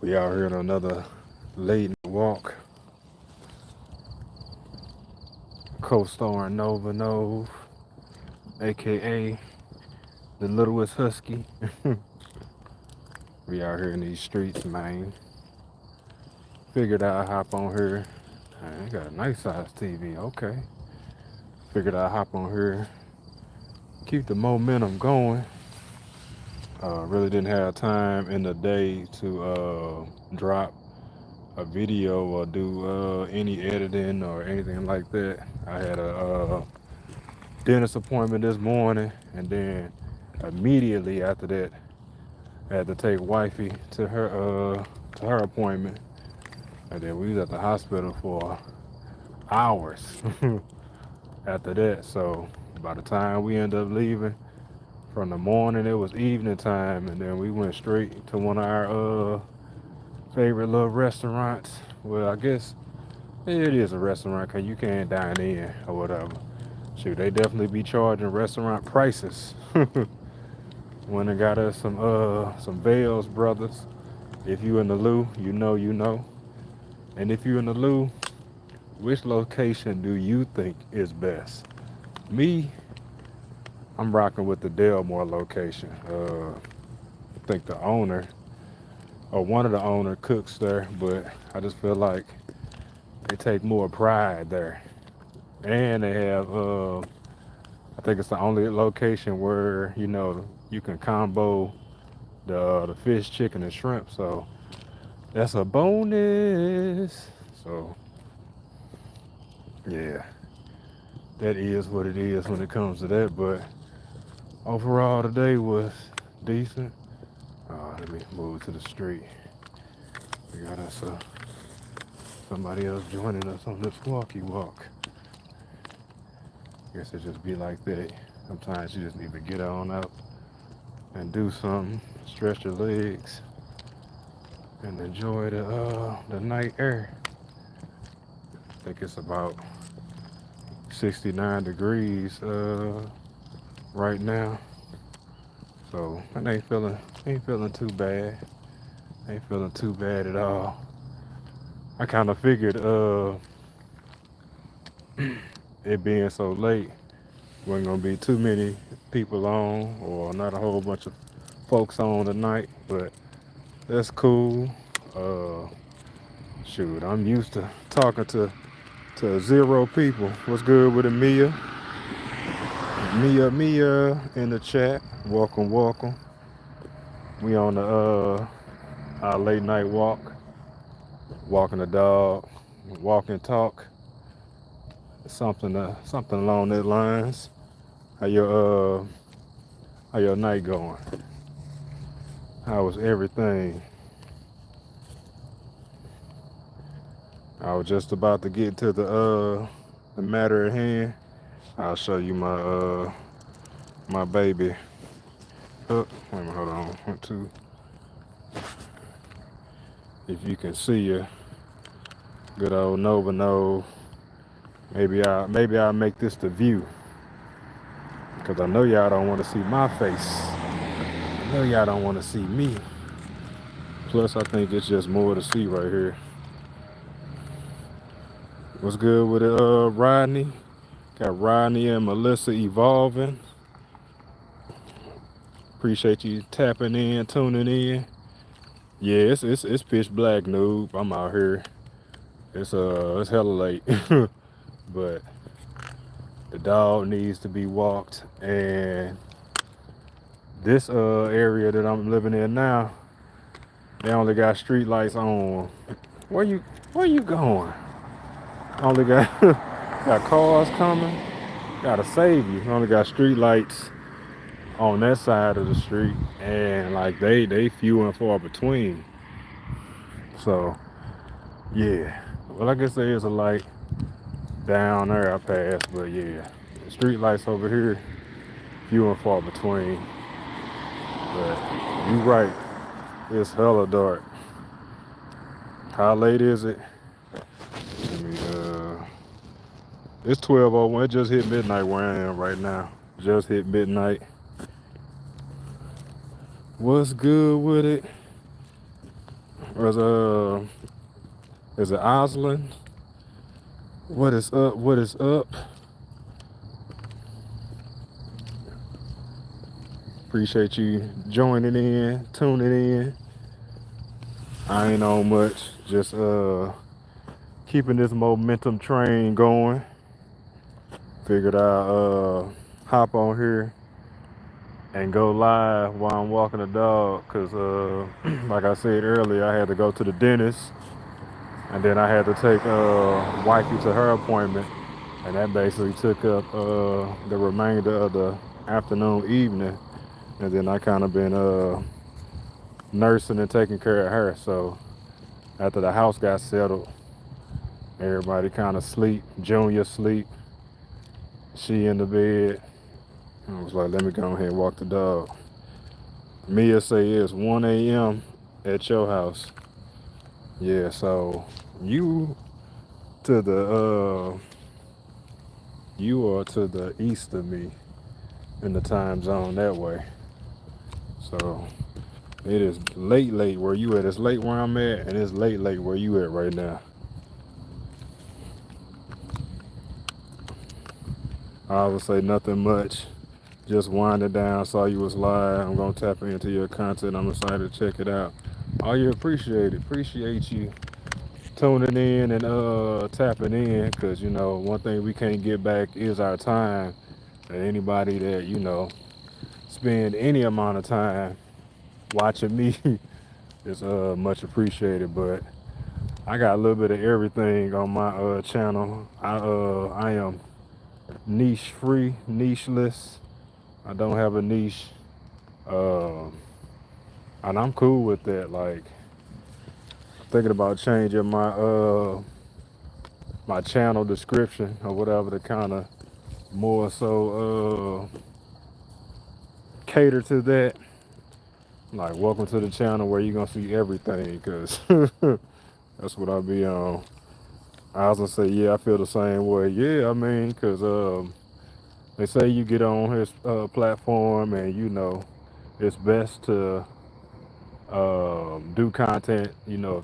We out here on another late night walk, co-starring Nova Nove, aka the littlest husky. We out here in these streets, man. Figured I'd hop on here. I got a nice size TV, okay. Figured I'd hop on here, keep the momentum going. Really didn't have time in the day to drop a video or do any editing or anything like that. I had a dentist appointment this morning, and then immediately after that, I had to take wifey to her appointment, and then we was at the hospital for hours after that. So by the time we ended up leaving from the morning, it was evening time, and then we went straight to one of our favorite little restaurants. Well, I guess it is a restaurant because you can't dine in or whatever. Shoot, they definitely be charging restaurant prices. Went and got us some Vales Brothers. If you in the Lou, you know you know. And if you in the Lou, which location do you think is best? Me, I'm rocking with the Delmore location. I think the owner or one of the owner cooks there, but I just feel like they take more pride there. And they have I think it's the only location where you can combo the fish, chicken, and shrimp. So that's a bonus. So yeah, that is what it is when it comes to that. But overall, today was decent. Let me move to the street. We got us somebody else joining us on this walkie walk. Guess it just be like that. Sometimes you just need to get on out and do something, stretch your legs, and enjoy the night air. I think it's about 69 degrees right now, so I ain't feeling too bad. Ain't feeling too bad at all. I kind of figured it being so late wasn't gonna be too many people on, or not a whole bunch of folks on tonight, but that's cool. Uh, Shoot, I'm used to talking to zero people. What's good with it, Mia? Mia in the chat. Welcome, welcome. We on the our late night walk, walking the dog, walk and talk, something along that lines. How your how your night going? How was everything? I was just about to get to the matter at hand. I'll show you my baby. Oh, wait a minute, hold on. 1, 2. If you can see her, good old Nova Nove. Maybe I'll make this the view, cause I know y'all don't want to see my face. I know y'all don't want to see me. Plus, I think it's just more to see right here. What's good with it, Rodney? Got Rodney and Melissa evolving. Appreciate you tapping in, tuning in. Yeah, it's pitch black, noob. I'm out here. It's hella late, but the dog needs to be walked, and this area that I'm living in now, they only got street lights on. Where you going? Only got got cars coming. Gotta save you. Only got street lights on that side of the street, and like they few and far between. So yeah, well, I guess there is a light down there I passed, but yeah, the street lights over here few and far between. But you right, it's hella dark. How late is it? Let me, it's 12:01. It just hit midnight where I am right now. Just hit midnight. What's good with it? Was is it Oslin? What is up? What is up? Appreciate you joining in, tuning in. I ain't on much, just keeping this momentum train going. Figured I'll hop on here and go live while I'm walking the dog, cause like I said earlier, I had to go to the dentist, and then I had to take wifey to her appointment, and that basically took up the remainder of the afternoon, evening, and then I kind of been nursing and taking care of her. So after the house got settled, everybody kind of sleep. Junior sleep. She in the bed. I was like, let me go ahead and walk the dog. Mia say it's 1 a.m. at your house. Yeah, so you to the you are to the east of me in the time zone that way. So it is late where you at. It's late where I'm at, and it's late where you at right now. I would say nothing much. Just winding down. Saw you was live. I'm gonna tap into your content. I'm excited to check it out. Oh, you appreciate it. Appreciate you tuning in and tapping in, because one thing we can't get back is our time. And anybody that spend any amount of time watching me is much appreciated. But I got a little bit of everything on my channel. I am niche free, nicheless. I don't have a niche, uh, and I'm cool with that. Like, thinking about changing my channel description or whatever to kind of more so cater to that. Like, welcome to the channel where you're gonna see everything, cause that's what I be on. I was gonna say, yeah, I feel the same way. Yeah, I mean, cause they say you get on his platform, and it's best to do content,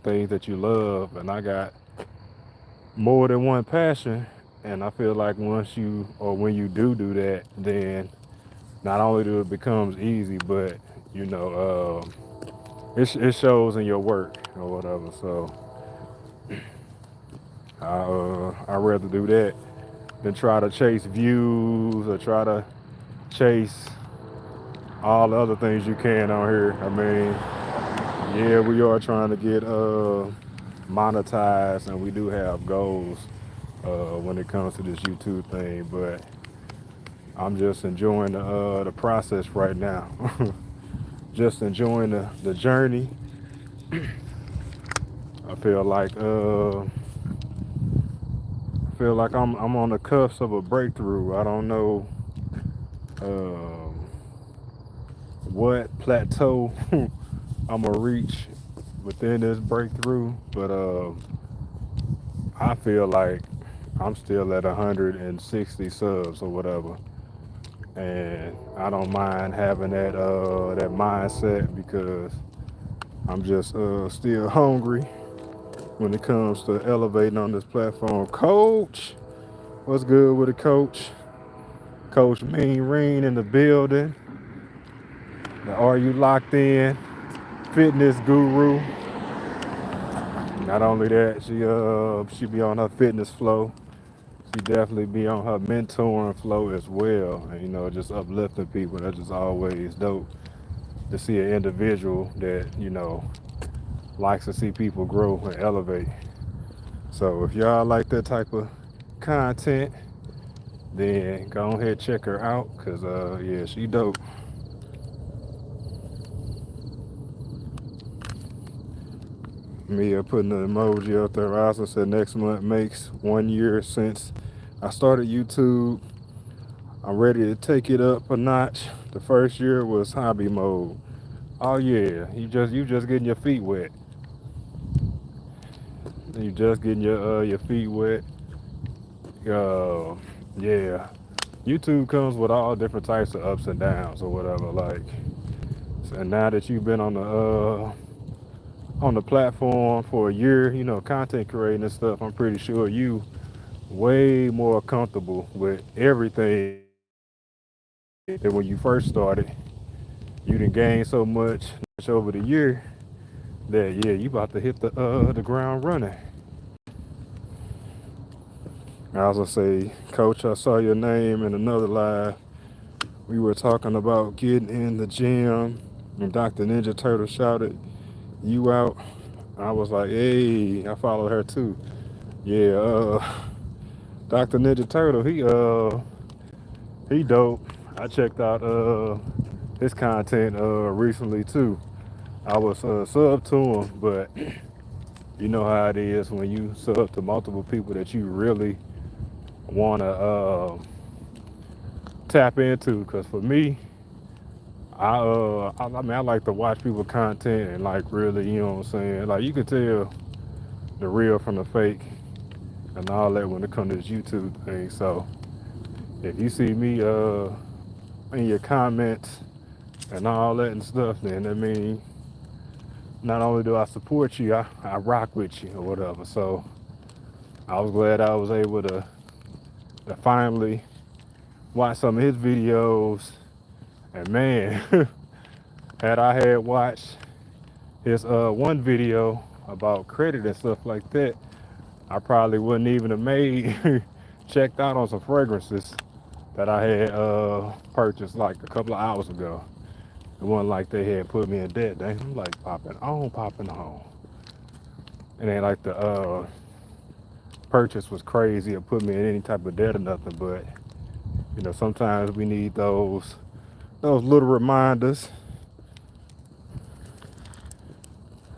things that you love. And I got more than one passion, and I feel like once you or when you do that, then not only do it becomes easy, but you know it shows in your work or whatever. So I rather do that than try to chase views or try to chase all the other things you can on here. I mean, yeah, we are trying to get monetized, and we do have goals when it comes to this YouTube thing, but I'm just enjoying the process right now. Just enjoying the journey. I feel like I'm on the cusp of a breakthrough. I don't know um what plateau I'm gonna reach within this breakthrough, but I feel like I'm still at 160 subs or whatever, and I don't mind having that mindset, because I'm just still hungry when it comes to elevating on this platform. Coach, what's good with it, Coach? Coach Mean Rain in the building. The Are You Locked In fitness guru. Not only that, she be on her fitness flow. She definitely be on her mentoring flow as well. And just uplifting people. That's just always dope to see an individual that likes to see people grow and elevate. So if y'all like that type of content, then go ahead check her out, cause yeah, she dope. Mia putting the emoji up there. Rosa said next month makes 1 year since I started YouTube. I'm ready to take it up a notch. The first year was hobby mode. Oh yeah, you just getting your feet wet. You just getting your feet wet. Uh, yeah. YouTube comes with all different types of ups and downs or whatever. Like, and now that you've been on the platform for a year, content creating and stuff, I'm pretty sure you way more comfortable with everything than when you first started. You done gained so much over the year that yeah, you about to hit the ground running. I was gonna say, Coach, I saw your name in another live. We were talking about getting in the gym, and Dr. Ninja Turtle shouted you out. I was like, hey, I followed her too. Yeah, Dr. Ninja Turtle, he dope. I checked out his content recently too. I was sub to him, but you know how it is when you sub to multiple people that you really want to tap into. Cause for me, I mean I like to watch people content and like really, you know what I'm saying. Like you can tell the real from the fake and all that when it comes to this YouTube thing. So if you see me in your comments and all that and stuff, then I mean not only do I support you, I rock with you or whatever. So I was glad I was able to finally watch some of his videos. And man, had I had watched his one video about credit and stuff like that, I probably wouldn't even have made checked out on some fragrances that I had purchased like a couple of hours ago. It wasn't like they had put me in debt. I'm like popping on. It ain't like the purchase was crazy or put me in any type of debt or nothing, but sometimes we need those little reminders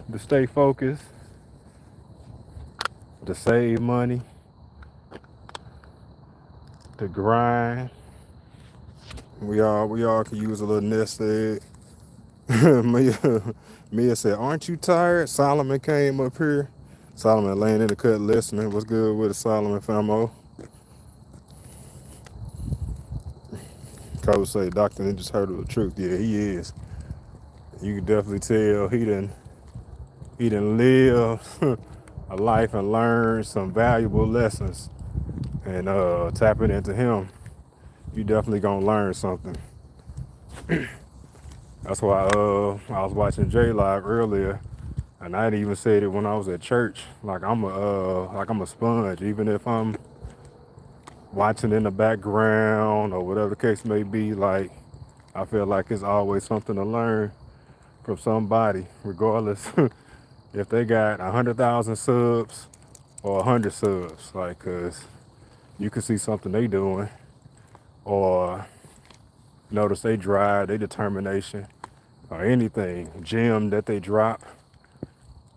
to stay focused, to save money, to grind. We all can use a little nest egg. Mia said, "Aren't you tired?" Solomon came up here. Solomon laying in the cut listening. What's good with the Solomon famo? Coach say Dr. Ninja's heard of the truth. Yeah, he is. You can definitely tell he done live a life and learned some valuable lessons. And tapping into him, you definitely gonna learn something. That's why I was watching J Live earlier, and I didn't even said it when I was at church. Like I'm a sponge, even if I'm watching in the background or whatever the case may be. Like I feel like it's always something to learn from somebody, regardless if they got 100,000 subs or 100 subs. Like, cause you can see something they doing or notice they drive, they determination, or anything, gem that they drop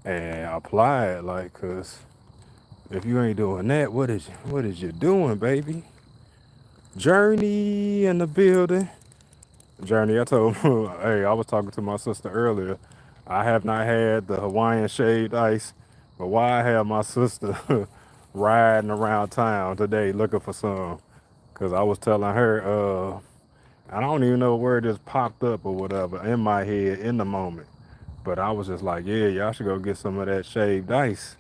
and apply it. Like, cause if you ain't doing that, what is you doing, baby? Journey in the building. Journey, I told hey, I was talking to my sister earlier. I have not had the Hawaiian shaved ice, but why I have my sister riding around town today looking for some? Cause I was telling her, I don't even know where it just popped up or whatever in my head in the moment. But I was just like, yeah, y'all should go get some of that shaved ice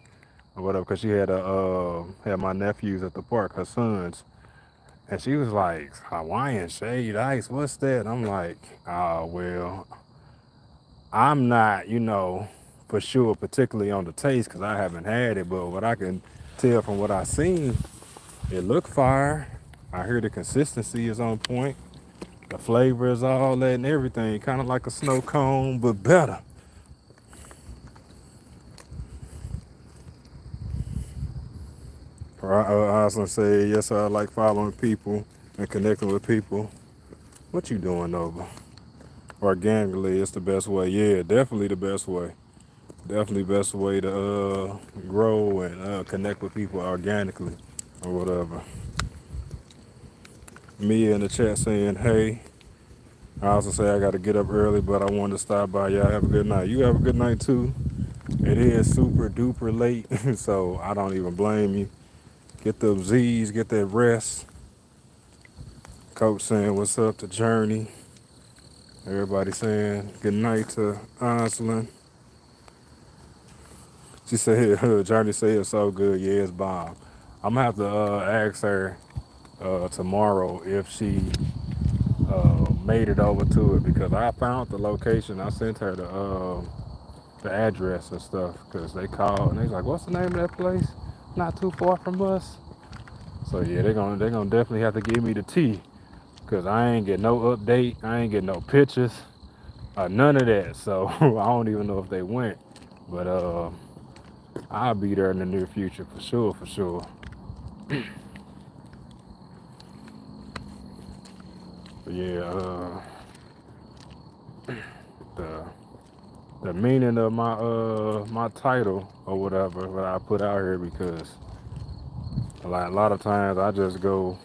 or whatever. Cause she had my nephews at the park, her sons, and she was like, Hawaiian shaved ice, what's that? And I'm like, oh well, I'm not, for sure, particularly on the taste, cause I haven't had it. But what I can tell from what I seen, it looked fire. I hear the consistency is on point. The flavor is all that and everything, kind of like a snow cone, but better. I was gonna say, yes, I like following people and connecting with people. What you doing, Nova? Organically, it's the best way. Yeah, definitely the best way. Definitely best way to grow and connect with people organically or whatever. Mia in the chat saying, hey, I also say I got to get up early, but I wanted to stop by. Y'all have a good night. You have a good night too. It is super duper late, so I don't even blame you. Get the Z's, get that rest. Coach saying what's up to Journey. Everybody saying good night to Oslin. She said, Journey said it's so good. Yeah, it's bomb. I'm gonna have to ask her tomorrow if she made it over to it because I found the location. I sent her the address and stuff because they called and they was like, "What's the name of that place? Not too far from us." So yeah, they're gonna definitely have to give me the tea because I ain't get no update. I ain't get no pictures. None of that. So I don't even know if they went, but I'll be there in the near future for sure, for sure. But yeah, the the meaning of my title or whatever that I put out here because like a lot of times I just go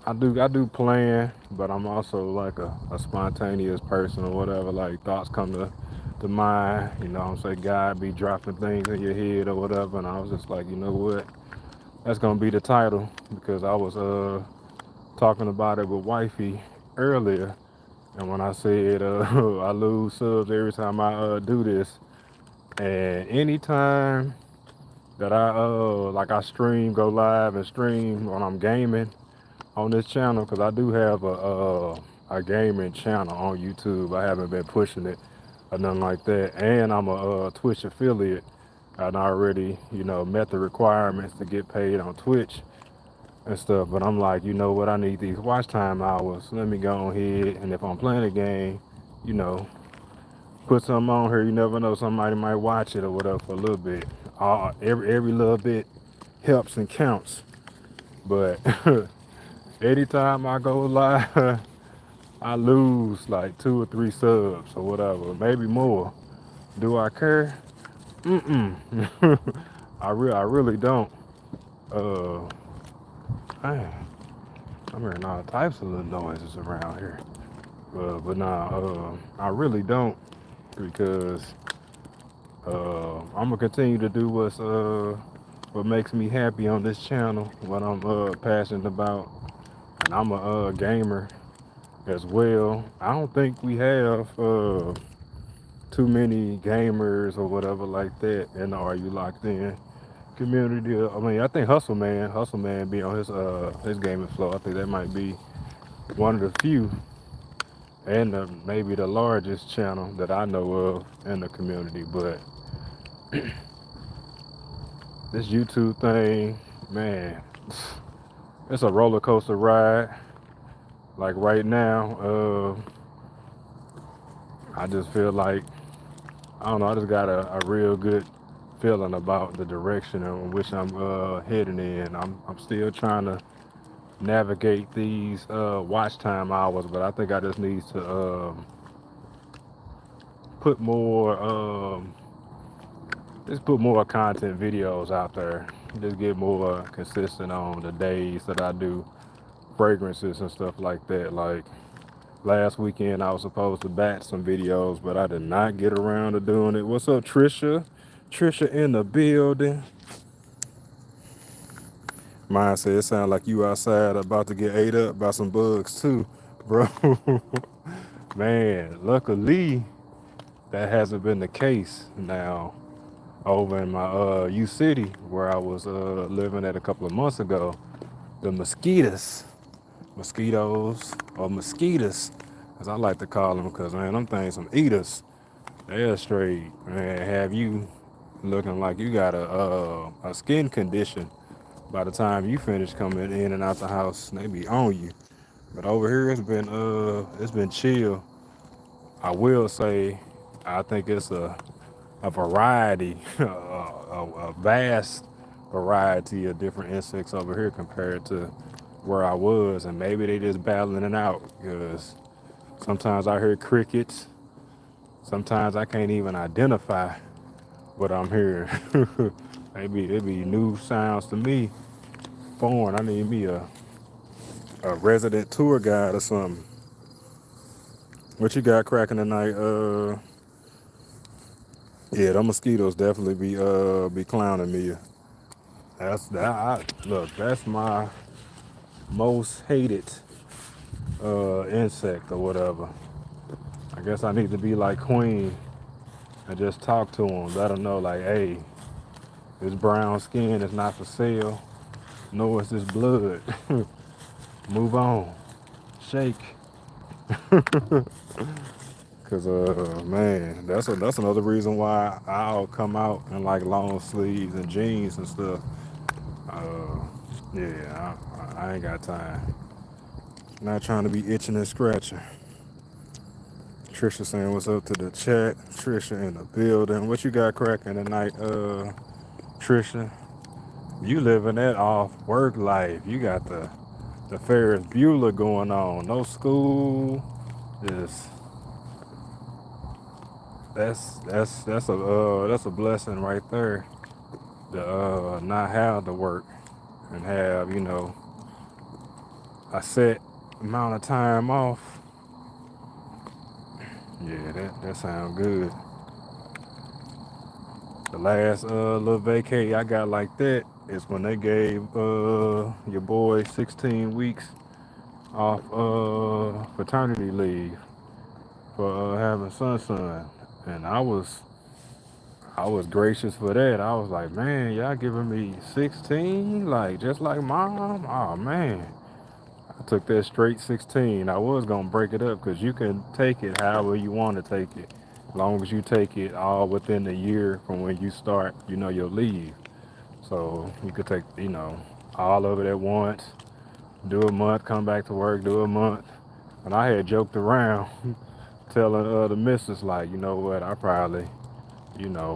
I do plan, but I'm also like a spontaneous person or whatever. Like thoughts come to mind, you know what I'm saying? God be dropping things in your head or whatever, and I was just like, you know what? That's gonna be the title because I was talking about it with wifey earlier, and when I said I lose subs every time I do this, and anytime that I stream, go live and stream when I'm gaming on this channel, because I do have a gaming channel on YouTube. I haven't been pushing it or nothing like that, and I'm a Twitch affiliate. I already, met the requirements to get paid on Twitch and stuff. But I'm like, you know what? I need these watch time hours. Let me go ahead, and if I'm playing a game, you know, put something on here. You never know, somebody might watch it or whatever for a little bit. Every little bit helps and counts. But anytime I go live, I lose like 2 or 3 subs or whatever, maybe more. Do I care? Mm-mm. I really don't. Uh, man, I'm hearing all types of little noises around here. But nah, I really don't because I'm gonna continue to do what makes me happy on this channel, what I'm passionate about, and I'm a gamer as well. I don't think we have too many gamers or whatever like that in the Are You Locked In community. I mean, I think Hustle Man be on his gaming flow. I think that might be one of the few and maybe the largest channel that I know of in the community. But this YouTube thing, man, it's a roller coaster ride. Like right now, I just feel like I don't know. I just got a real good feeling about the direction in which I'm heading in. I'm still trying to navigate these watch time hours, but I think I just need to put more just put more content videos out there. Just get more consistent on the days that I do fragrances and stuff like that. Like last weekend, I was supposed to batch some videos, but I did not get around to doing it. What's up, Trisha? Trisha in the building. Mine said it sounded like you outside about to get ate up by some bugs too, bro. Man, luckily that hasn't been the case now over in my U City where I was living at a couple of months ago. The mosquitoes or mosquitoes, as I like to call them, because man, them things some eaters. They're straight, man. Have you looking like you got a skin condition by the time you finish coming in and out the house. They be on you. But over here it's been chill. I will say I think it's a variety, a vast variety of different insects over here compared to where I was, and maybe they just battling it out because sometimes I hear crickets, sometimes I can't even identify what I'm hearing. Maybe it be new sounds to me. Foreign. I need me a resident tour guide or something. What you got cracking tonight? Yeah, them mosquitoes definitely be clowning me. That's that. Look, that's my most hated insect or whatever. I guess I need to be like Queen and just talk to them, let them know like, hey, This brown skin is not for sale. No, it's this blood. Move on. Shake. Cause man, that's another reason why I'll come out in like long sleeves and jeans and stuff. Uh, yeah, I ain't got time. Not trying to be itching and scratching. Trisha saying what's up to the chat. Trisha in the building. What you got cracking tonight, Trisha? You living that off work life. You got the Ferris Bueller going on. No school. Just that's a blessing right there. To not have to work and have a set amount of time off. Yeah, that sounds good. The last little vacay I got like that is when they gave your boy 16 weeks off paternity leave for having son, and I was gracious for that. I was like, man, y'all giving me 16, like just like mom. Oh man, I took that straight 16. I was gonna break it up because you can take it however you want to take it, as long as you take it all within the year from when you start, your leave. So you could take, all of it at once, do a month, come back to work, do a month. And I had joked around, telling the missus like, you know what, I probably,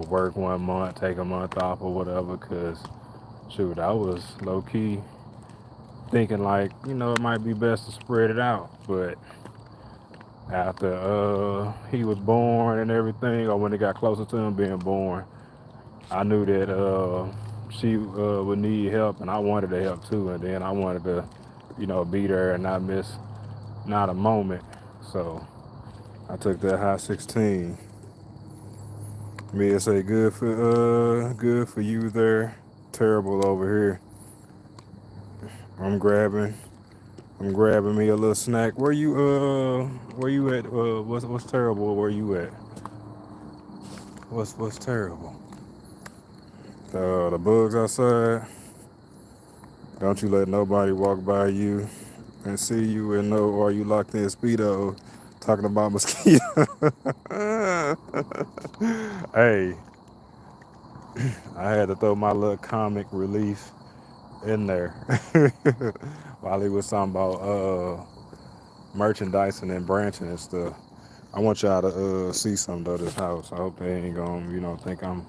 work 1 month, take a month off or whatever, cause shoot, I was low key thinking like, it might be best to spread it out. But after he was born and everything, or when it got closer to him being born, I knew that she would need help, and I wanted to help too. And then I wanted to, be there and not miss not a moment. So I took that high 16. Mia say good for you there. Terrible over here. I'm grabbing I'm grabbing me a little snack. Where you at? What's terrible? Where you at? What's terrible? The bugs outside. Don't you let nobody walk by you and see you and know, or you locked in speedo talking about mosquitoes. Hey, I had to throw my little comic relief in there while he was talking about merchandising and branching and stuff. I want y'all to see something of this house. I hope they ain't gonna, think I'm,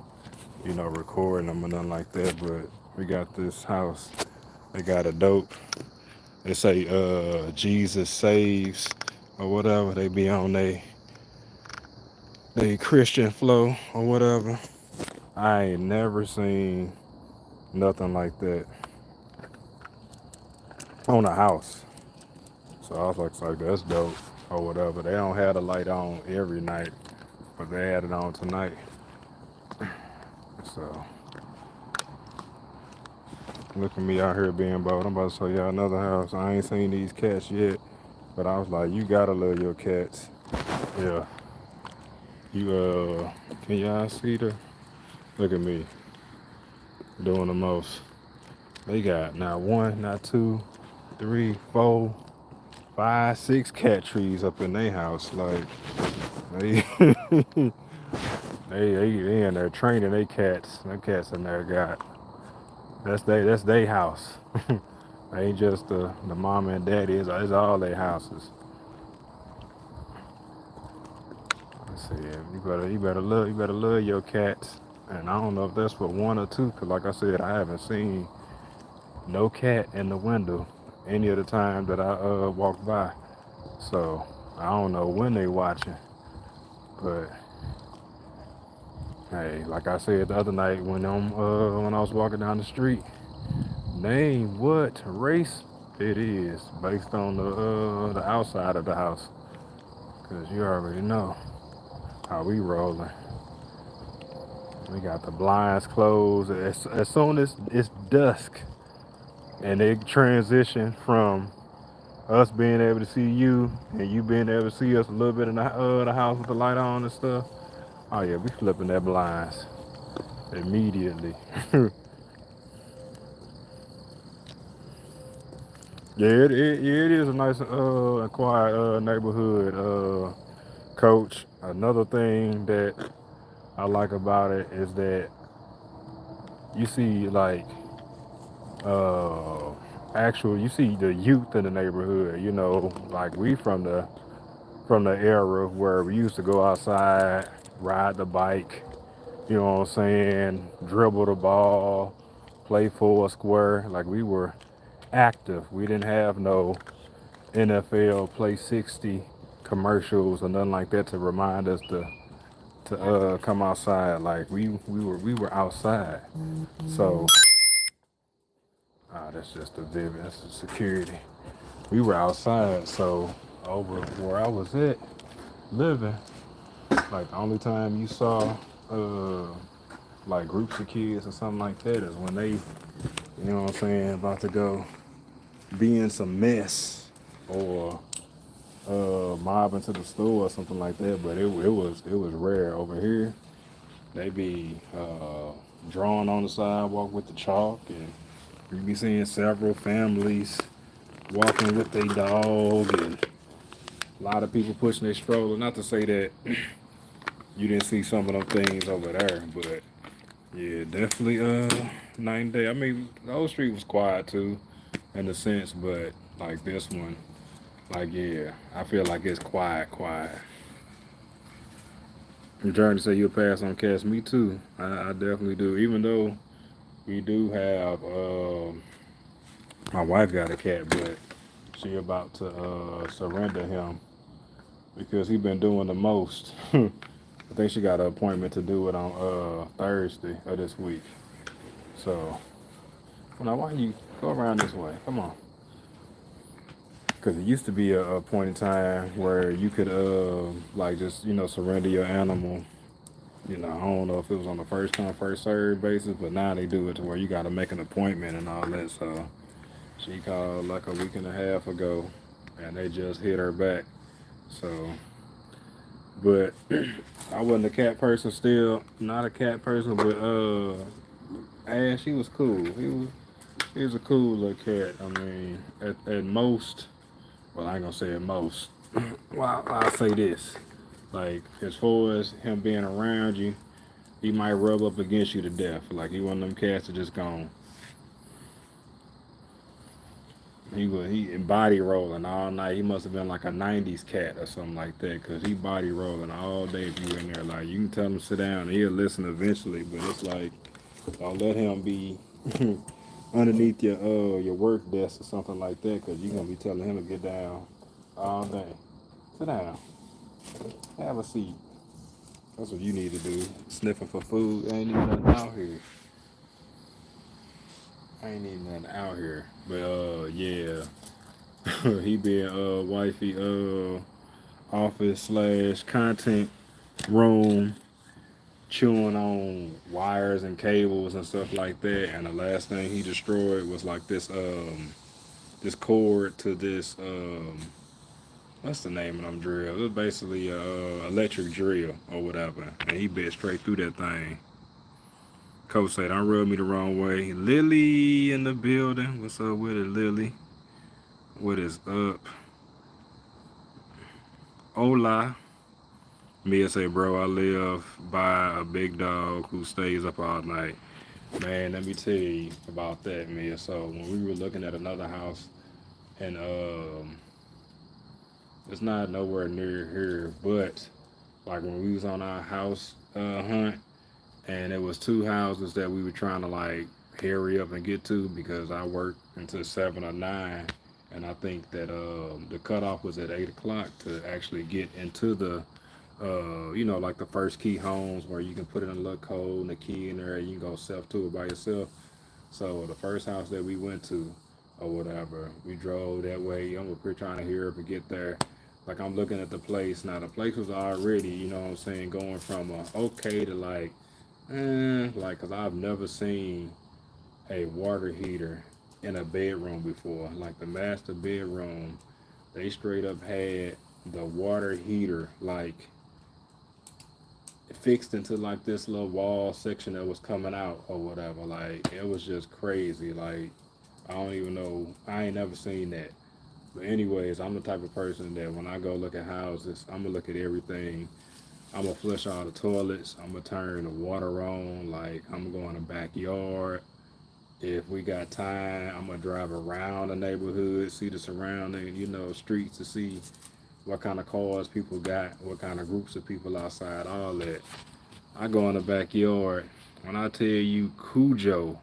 recording them or nothing like that. But we got this house. They got a dope. They say Jesus saves or whatever. They be on they Christian flow or whatever. I ain't never seen nothing like that on a house. So I was like that's dope or whatever. They don't have the light on every night, but they had it on tonight. So look at me out here being bold. I'm about to show y'all another house. I ain't seen these cats yet, but I was like, you gotta love your cats. Yeah. You can y'all see the? Look at me doing the most. They got not one, not two, three, four, five, six cat trees up in their house. Like they they in there training they cats. Their cats in there got that's they house. Ain't just the mom and daddy. It's all their houses. Let's see. You better love your cats. And I don't know if that's for one or two, cause like I said, I haven't seen no cat in the window any of the time that I walk by. So I don't know when they watching, but hey, like I said the other night when I was walking down the street, name what race it is based on the outside of the house, cause you already know how we rolling. We got the blinds closed as soon as it's dusk, and they transition from us being able to see you and you being able to see us a little bit in the house with the light on and stuff. Oh yeah, we flipping that blinds. immediately. Yeah, yeah, it is a nice, and quiet neighborhood, coach. Another thing that I like about it is that you see like uh, you see the youth in the neighborhood. You know, like we from the era where we used to go outside, ride the bike. You know what I'm saying? Dribble the ball, play four square. Like we were active. We didn't have no NFL play 60 commercials or nothing like that to remind us to come outside. Like we were outside. So that's just the vivid. That's the security. We were outside. So over where I was at living, like the only time you saw uh like groups of kids or something like that is when they, what I'm saying, about to go be in some mess or mob into the store or something like that. But it was rare over here. They be drawing on the sidewalk with the chalk, and you be seeing several families walking with their dog, and a lot of people pushing their stroller. Not to say that you didn't see some of them things over there, but yeah, definitely night and day. I mean, the old street was quiet too, in a sense, but like this one, like yeah, I feel like it's quiet, quiet. You're trying to say you'll pass on cats. Me too. I definitely do. Even though we do have, my wife got a cat, but she about to surrender him because he been doing the most. I think she got an appointment to do it on Thursday of this week. So, well, now why you go around this way? Come on. Because it used to be a point in time where you could like just surrender your animal. I don't know if it was on the first come first served basis, but now they do it to where you got to make an appointment and all that. So she called like a week and a half ago, and they just hit her back. So, but I wasn't a cat person. Still not a cat person, but Ash, he was cool. He was a cool little cat. I mean, at most, well, I ain't gonna say at most. Well, I'll say this. Like, as far as him being around you, he might rub up against you to death. Like, he one of them cats that just gone. He body rolling all night. He must have been like a '90s cat or something like that, cause he body rolling all day if you in there. Like, you can tell him to sit down, and he'll listen eventually. But it's like, don't let him be underneath your work desk or something like that, cause you're gonna be telling him to get down all day. Sit down, have a seat. That's what you need to do. Sniffing for food. Ain't even nothing out here. Ain't even nothing out here. But yeah. He been wifey office slash content room chewing on wires and cables and stuff like that. And the last thing he destroyed was like this cord to this what's the name of them drill? It was basically a electric drill or whatever. And he bit straight through that thing. Coach said, "Don't rub me the wrong way." Lily in the building. What's up with it, Lily? What is up? Hola. Mia say, "Bro, I live by a big dog who stays up all night." Man, let me tell you about that, Mia. So when we were looking at another house, and it's not nowhere near here, but like when we was on our house hunt, and it was two houses that we were trying to like hurry up and get to because I work until 7 or 9, and I think that the cutoff was at 8 o'clock to actually get into the like the first key homes where you can put in a little code and a key in there and you can go self to it by yourself. So the first house that we went to or whatever, we drove that way. We're trying to hurry up and get there. Like I'm looking at the place now. The place was already, what I'm saying, going from a okay to like, cause I've never seen a water heater in a bedroom before. Like the master bedroom, they straight up had the water heater like fixed into like this little wall section that was coming out or whatever. Like it was just crazy. Like I don't even know. I ain't never seen that. But anyways, I'm the type of person that when I go look at houses, I'm gonna look at everything. I'm gonna flush all the toilets. I'm gonna turn the water on. Like I'm gonna go in the backyard. If we got time, I'm gonna drive around the neighborhood, see the surrounding, streets to see what kind of cars people got, what kind of groups of people outside, all that. I go in the backyard. When I tell you Cujo,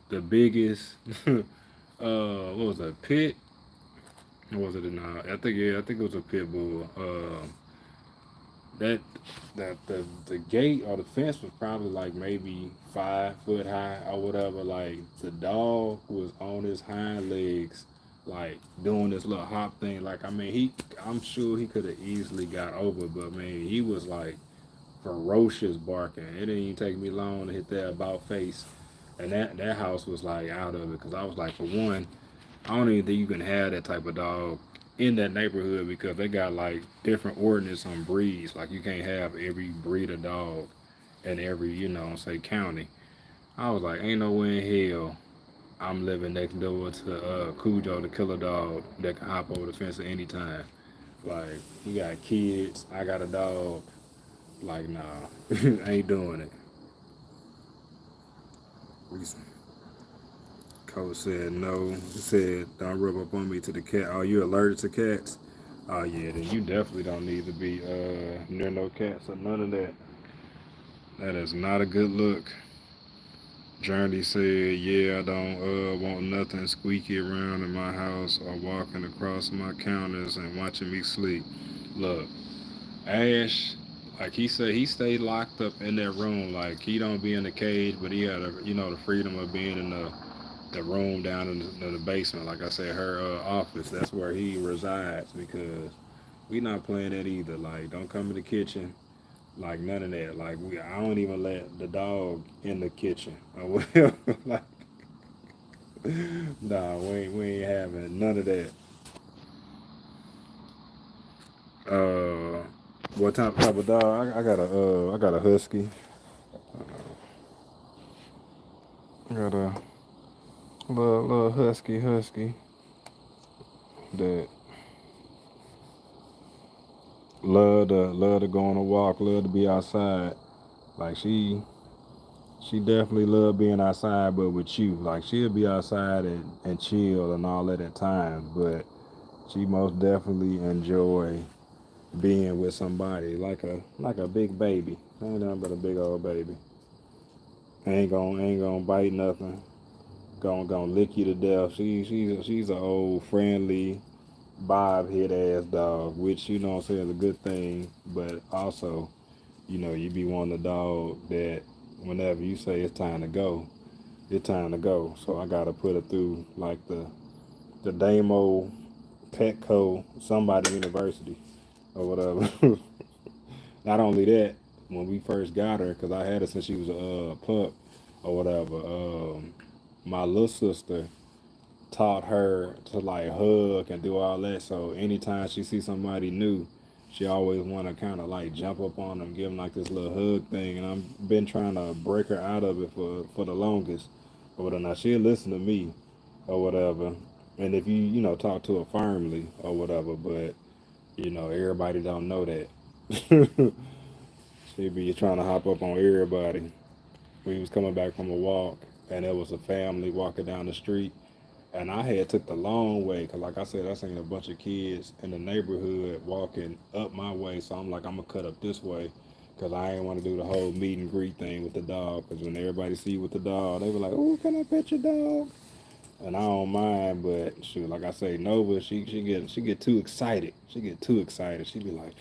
the biggest, what was that, pit? What was it in? I think yeah, I think it was a pit bull. That the gate or the fence was probably like maybe 5 foot high or whatever. Like the dog was on his hind legs, like doing this little hop thing. Like I mean, I'm sure he could have easily got over, but man, he was like ferocious barking. It didn't even take me long to hit that about face, and that house was like out of it because I was like, for one, I don't even think you can have that type of dog in that neighborhood because they got like different ordinance on breeds. Like you can't have every breed of dog in every, say county. I was like, ain't no way in hell I'm living next door to Cujo, the killer dog that can hop over the fence at any time. Like, you got kids, I got a dog. Like, nah, ain't doing it. Coach said no. He said, don't rub up on me to the cat. Oh, you allergic to cats? Oh, yeah, then you definitely don't need to be near no cats or none of that. That is not a good look. Journey said, yeah, I don't want nothing squeaky around in my house or walking across my counters and watching me sleep. Look, Ash, like he said, he stayed locked up in that room. Like he don't be in the cage, but he had the freedom of being in the room down in the basement. Like I said, her office. That's where he resides because we not playing that either. Like don't come in the kitchen. Like none of that. Like I don't even let the dog in the kitchen or whatever. Like nah, we ain't having none of that. Uh, what type of dog? I got a husky. I got a little husky that love to go on a walk, love to be outside. Like she definitely love being outside, but with you, like she'll be outside and chill and all that at times, but she most definitely enjoy being with somebody like a big baby. Ain't nothing but a big old baby. Ain't gonna bite nothing. Gonna lick you to death. She's an old friendly bob head ass dog, which what I'm saying is a good thing, but also you be wanting a dog that whenever you say it's time to go, it's time to go. So I gotta put it through like the Damo Petco somebody university or whatever. Not only that, when we first got her, because I had her since she was a pup or whatever, my little sister taught her to like hug and do all that. So anytime she sees somebody new, she always want to kind of like jump up on them, give them like this little hug thing. And I've been trying to break her out of it for the longest. Or whatever. Now she'll listen to me or whatever. And if you talk to her firmly or whatever, but everybody don't know that. She be trying to hop up on everybody. We was coming back from a walk, and there was a family walking down the street, and I had took the long way, cause like I said, I seen a bunch of kids in the neighborhood walking up my way, so I'm like, I'm gonna cut up this way, cause I ain't want to do the whole meet and greet thing with the dog, cause when everybody see you with the dog, they were like, oh, can I pet your dog? And I don't mind, but shoot, like I say, Nova, she get too excited. She get too excited. She be like,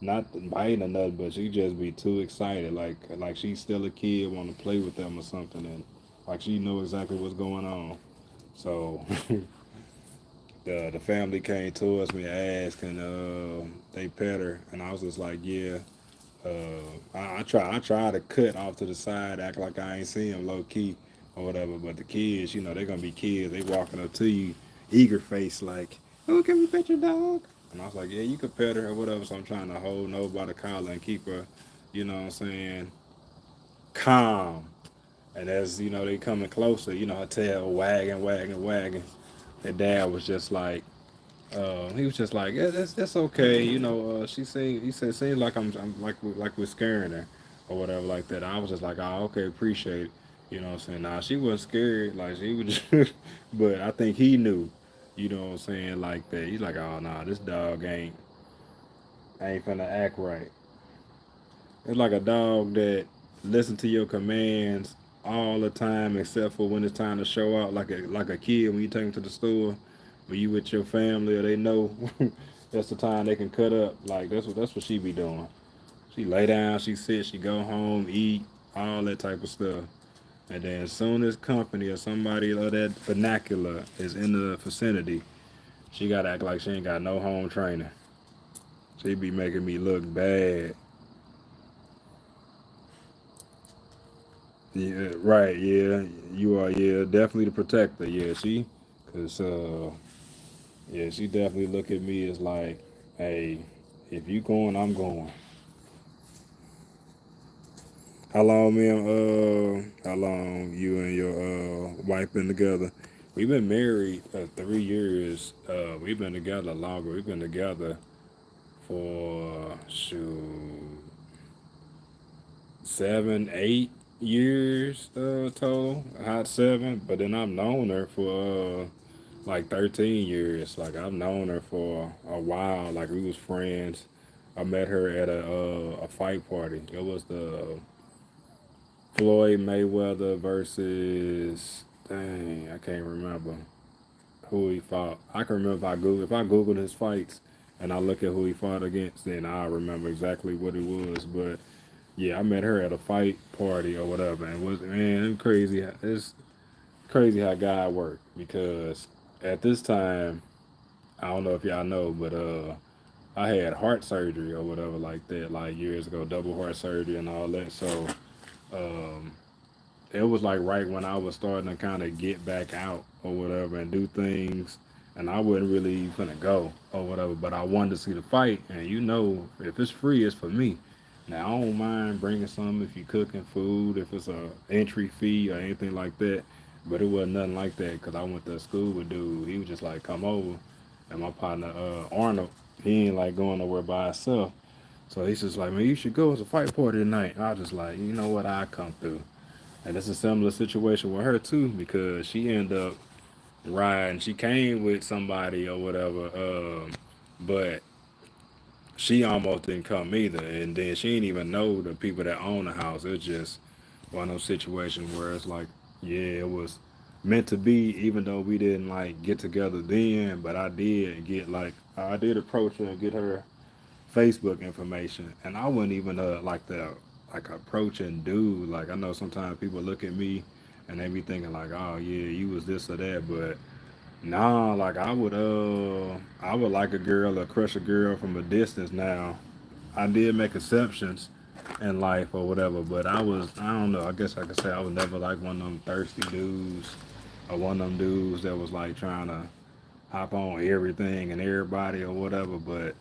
not biting or nothing, but she just be too excited, like she's still a kid, want to play with them or something, and like she know exactly what's going on. So the family came towards me, asked, and they pet her, and I was just like, yeah. I try to cut off to the side, act like I ain't see him low key or whatever. But the kids, they're gonna be kids. They walking up to you, eager face, like, "Oh, can we pet your dog?" And I was like, yeah, you could pet her or whatever. So I'm trying to hold her by the collar and keep her, you know what I'm saying, calm. And as, they coming closer, her tail wagging, wagging, wagging. Her dad was just like, he was just like, yeah, that's okay. He said, seems like I'm like we're scaring her or whatever like that. I was just like, oh, okay, appreciate it. You know what I'm saying? Nah, she wasn't scared. Like, she was just, but I think he knew, what I'm saying, like that. He's like, oh, nah, this dog ain't finna act right. It's like a dog that listen to your commands all the time, except for when it's time to show out, like a kid when you take them to the store, when you with your family or they know that's the time they can cut up. Like that's what she be doing. She lay down, she sit, she go home, eat, all that type of stuff. And then as soon as company or somebody of that vernacular is in the vicinity, she gotta act like she ain't got no home training. She be making me look bad. Yeah, right. Yeah, you are. Yeah, definitely the protector. Yeah, cause yeah, she definitely look at me as like, hey, if you going, I'm going. How long you and your wife been together? We've been married 3 years. We've been together longer. We've been together for shoot 7, 8 years total. Hot seven. But then I've known her for like 13 years. Like I've known her for a while. Like we was friends. I met her at a fight party. It was the Floyd Mayweather versus, dang, I can't remember who he fought. I can remember if I Googled his fights and I look at who he fought against, then I remember exactly what it was. But yeah, I met her at a fight party or whatever, and was man, it's crazy. It's crazy how God worked because at this time, I don't know if y'all know, but I had heart surgery or whatever like that, like years ago, double heart surgery and all that. So um, it was like right when I was starting to kind of get back out or whatever and do things, and I wasn't really gonna go or whatever, but I wanted to see the fight, and if it's free, it's for me. Now I don't mind bringing some if you cooking food, if it's a entry fee or anything like that, but it wasn't nothing like that because I went to school with dude. He was just like, come over, and my partner Arnold, he ain't like going nowhere by himself. So he's just like, man, you should go. It's a fight party tonight. I was just like, you know what? I come through. And it's a similar situation with her too, because she ended up riding. She came with somebody or whatever, but she almost didn't come either. And then she didn't even know the people that own the house. It's just one of those situations where it's like, yeah, it was meant to be, even though we didn't like get together then. But I did approach her and get her Facebook information, and I wasn't even like the like approaching dude. Like I know sometimes people look at me and they be thinking like, oh yeah, you was this or that, but nah, like I would like a girl or crush a girl from a distance. Now I did make exceptions in life or whatever, but I don't know. I guess I could say I was never like one of them thirsty dudes or one of them dudes that was like trying to hop on everything and everybody or whatever. But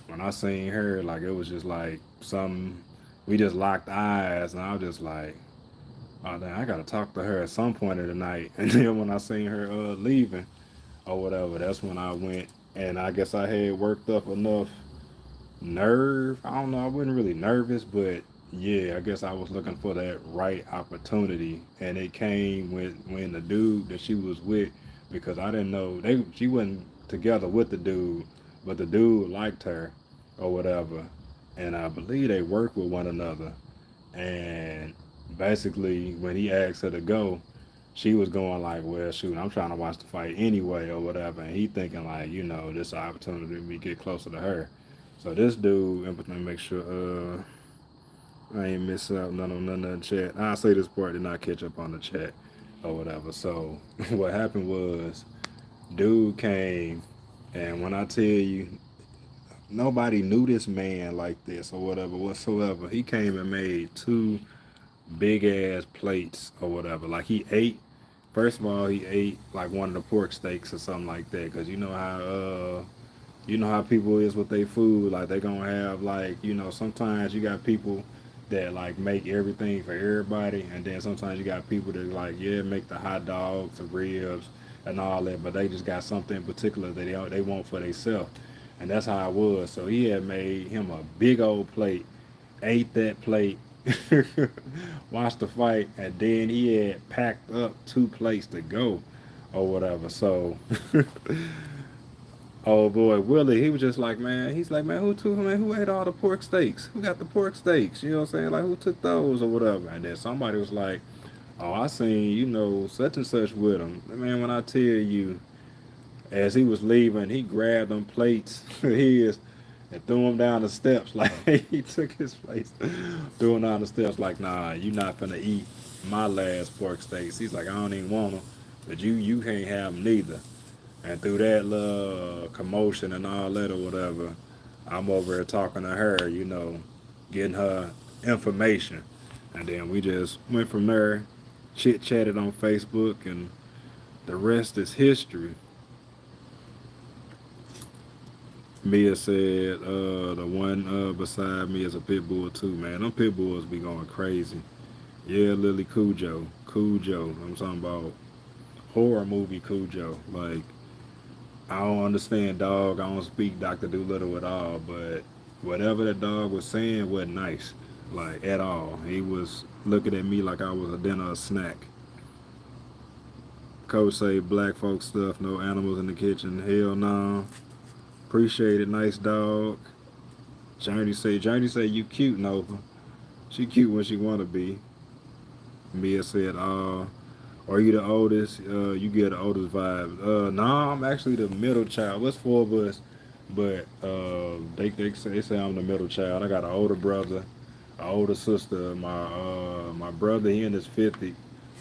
when I seen her, like it was just like some, we just locked eyes, and I was just like, oh damn, I gotta talk to her at some point of the night. And then when I seen her leaving or whatever, that's when I went, and I guess I had worked up enough nerve. I don't know, I wasn't really nervous, but yeah, I guess I was looking for that right opportunity, and it came when the dude that she was with, because I didn't know she wasn't together with the dude, but the dude liked her or whatever, and I believe they worked with one another, and basically when he asked her to go, she was going like, well, shoot, I'm trying to watch the fight anyway or whatever, and he thinking like, this opportunity for me to get closer to her. So this dude, let me make sure I ain't miss out none on none of the chat. I'll say this part, did not catch up on the chat or whatever. So what happened was, dude came, and when I tell you, nobody knew this man like this or whatever whatsoever. He came and made two big ass plates or whatever. Like he ate. First of all, he ate like one of the pork steaks or something like that, cause you know how You know how people is with their food, like they gonna have like, sometimes you got people that like make everything for everybody, and then sometimes you got people that like, yeah, make the hot dogs, the ribs, and all that, but they just got something in particular that they want for themselves, and that's how I was. So he had made him a big old plate, ate that plate, watched the fight, and then he had packed up 2 plates to go, or whatever. So oh boy, Willie, he was just like, man, he's like, man, who ate all the pork steaks? Who got the pork steaks? You know what I'm saying? Like, who took those or whatever? And then somebody was like, oh, I seen, such and such with him. Man, when I tell you, as he was leaving, he grabbed them plates, his, and threw them down the steps. Like, he took his place, threw them down the steps. Like, nah, you not finna eat my last pork steaks. He's like, I don't even want them, but you can't have them neither. And through that little commotion and all that or whatever, I'm over here talking to her, getting her information. And then we just went from there, chit chatted on Facebook, and the rest is history. Mia said the one beside me is a pit bull too, man. Them pit bulls be going crazy. Yeah, Lily Cujo. Cujo. I'm talking about horror movie Cujo. Like, I don't understand dog. I don't speak Dr. Doolittle at all, but whatever that dog was saying wasn't nice, like at all. He was looking at me like I was a dinner or snack. Coach say black folk stuff, no animals in the kitchen. Hell no. Appreciate it, nice dog. Journey say you cute, Nova. She cute when she wanna be. Mia said, are you the oldest? You get the oldest vibe. Nah, I'm actually the middle child. What's 4 of us? But they say I'm the middle child. I got an older brother, an older sister. My brother he in his 50s.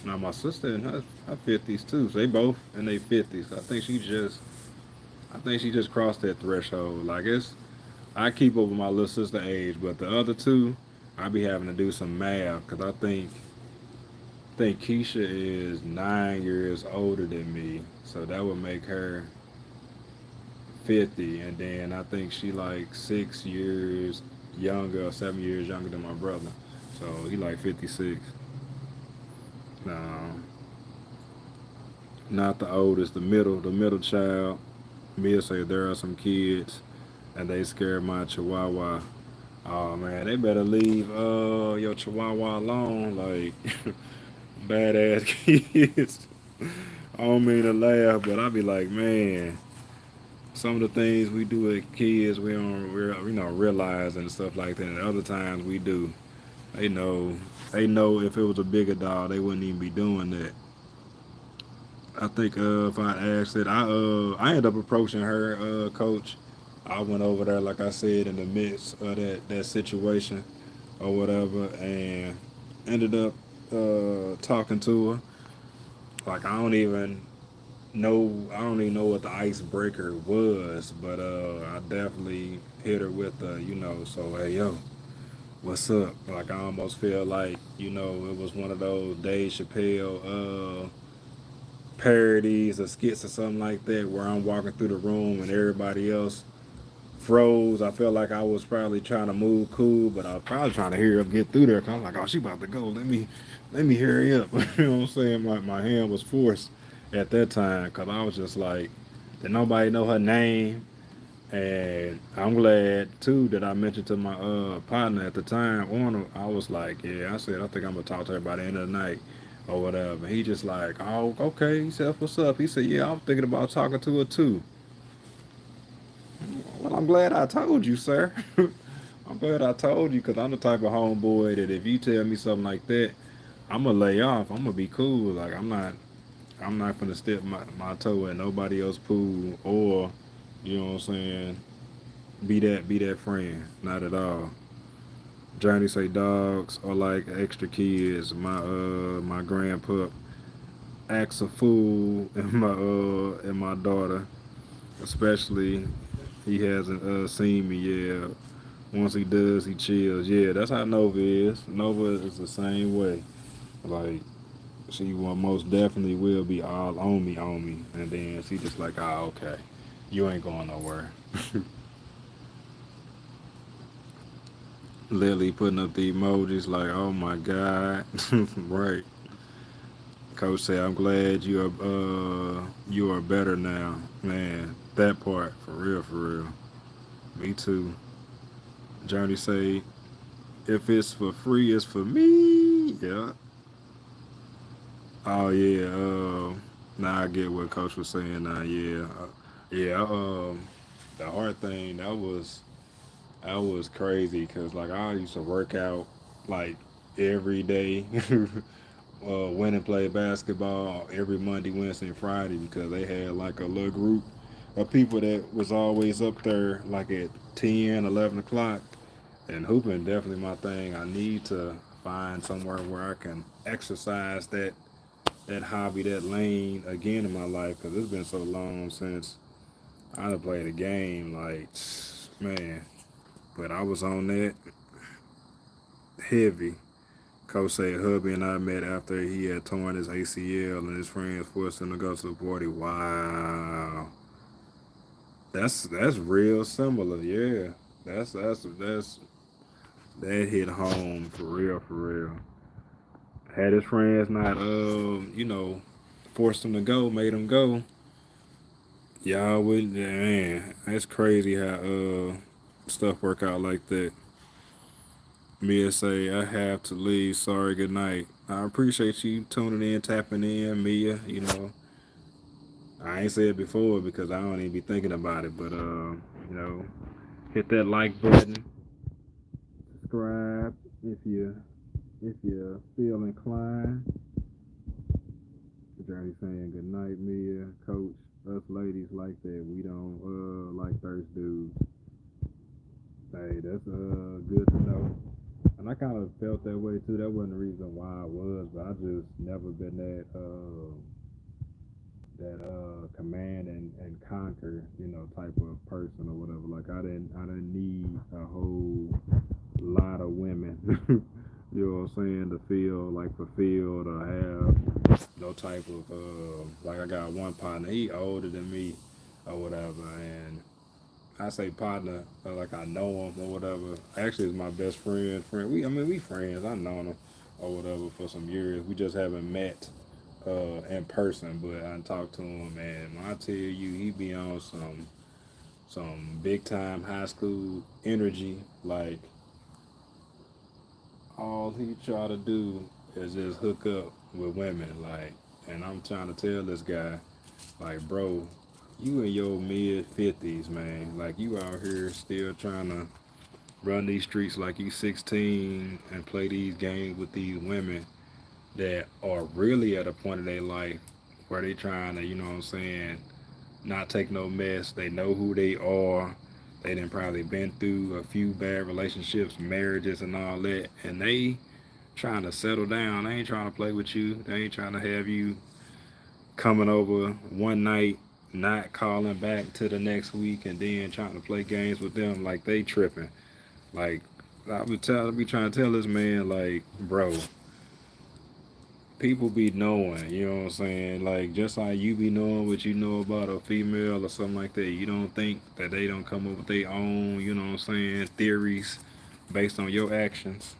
Now my sister in her 50s too. So they both in their 50s. I think she just crossed that threshold. Like I keep up with my little sister age, but the other two, I be having to do some math because I think Keisha is 9 years older than me, so that would make her 50, and then I think she like 6 years younger or 7 years younger than my brother, so he like 56. No, not the oldest, the middle child. Mia say there are some kids and they scare my chihuahua. Oh man, they better leave your chihuahua alone, like badass kids. I don't mean to laugh, but I be like, man, some of the things we do as kids, we don't realize and stuff like that. And other times we do. They know, they know if it was a bigger dog, they wouldn't even be doing that. I think if I asked it, I ended up approaching her, coach. I went over there, like I said, in the midst of that situation or whatever, and ended up talking to her. Like I don't even know what the icebreaker was, but I definitely hit her with so hey yo, what's up? Like I almost feel like it was one of those Dave Chappelle parodies or skits or something like that where I'm walking through the room and everybody else froze. I felt like I was probably trying to move cool, but I was probably trying to hurry up, get through there. Cause I'm like, oh, she about to go. Let me hurry up. You know what I'm saying? My hand was forced at that time, cause I was just like, did nobody know her name? And I'm glad too that I mentioned to my partner at the time, on I was like, yeah, I said I think I'm gonna talk to her by the end of the night or whatever. He just like, oh, okay. He said, what's up? He said, yeah, I'm thinking about talking to her too. Well, I'm glad I told you, sir. I'm glad I told you because I'm the type of homeboy that if you tell me something like that, I'm gonna lay off. I'm gonna be cool. Like I'm not gonna step my toe in nobody else's pool or, you know what I'm saying, be that friend. Not at all. Johnny say dogs are like extra kids. My grandpa acts a fool and my daughter, especially he hasn't seen me yet. Once he does, he chills. Yeah, that's how Nova is. Nova is the same way. Like she will most definitely will be all on me, and then she just like, oh, okay. You ain't going nowhere. Lily putting up the emojis like, oh my God. Right. Coach said, I'm glad you are better now. Man, that part, for real, for real. Me too. Journey say, if it's for free, it's for me. Yeah. Oh yeah. Now I get what Coach was saying. Now, yeah, yeah. The heart thing that was crazy because like I used to work out like every day. Went and played basketball every Monday, Wednesday, and Friday because they had like a little group of people that was always up there like at 10, 11 o'clock. And hooping definitely my thing. I need to find somewhere where I can exercise that hobby, that lane again in my life because it's been so long since I done played a game. Like, man, but I was on that heavy. Coach said hubby and I met after he had torn his ACL and his friends forced him to go to the party. Wow, that's real similar. Yeah, that's that hit home for real, for real. Had his friends not, forced him to go, made him go. Y'all would, man. That's crazy how stuff work out like that. Mia say, I have to leave. Sorry, good night. I appreciate you tuning in, tapping in, Mia. I ain't said it before because I don't even be thinking about it, but hit that like button, subscribe if you feel inclined. Journey saying good night, Mia. Coach, us ladies like that. We don't like thirst dudes. Hey, that's good to know. And I kind of felt that way too. That wasn't the reason why I was, but I just never been that command and conquer, type of person or whatever. Like I didn't need a whole lot of women. You know what I'm saying? To feel like fulfilled or have no type of like I got one partner. He older than me or whatever, and I say partner like I know him or whatever. Actually, is my best friend. We friends. I known him or whatever for some years. We just haven't met in person, but I talked to him, and when I tell you, he be on some big time high school energy. Like all he try to do is just hook up with women. Like, and I'm trying to tell this guy, like, bro, you in your mid 50s, man. Like you out here still trying to run these streets like you 16 and play these games with these women that are really at a point in their life where they trying to, you know what I'm saying, not take no mess. They know who they are. They done probably been through a few bad relationships, marriages, and all that, and they trying to settle down. They ain't trying to play with you. They ain't trying to have you coming over one night, not calling back to the next week, and then trying to play games with them like they tripping. Like I be trying to tell this man, like, bro, people be knowing, you know what I'm saying? Like just like you be knowing what you know about a female or something like that. You don't think that they don't come up with their own, you know what I'm saying, theories based on your actions.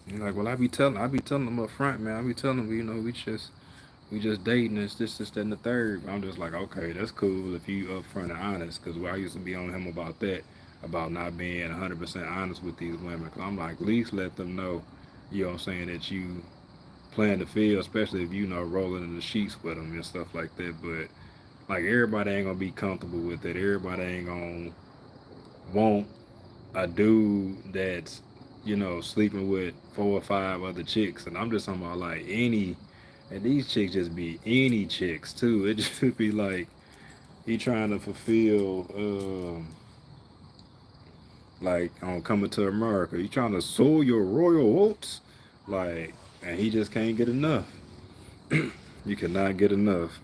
You're like, well, I be telling them up front, man. I be telling them, we just dating. It's this, that, and the third. I'm just like, okay, that's cool if you upfront and honest. Because I used to be on him about that, about not being 100% honest with these women. Cause I'm like, at least let them know, you know what I'm saying, that you playing the field, especially if you know rolling in the sheets with them and stuff like that. But like everybody ain't gonna be comfortable with it. Everybody ain't gonna want a dude that's sleeping with 4 or 5 other chicks, and I'm just talking about like any. And these chicks just be any chicks too. It just be like he trying to fulfill, like on Coming to America. He trying to sow your royal oats, like, and he just can't get enough. You cannot get enough.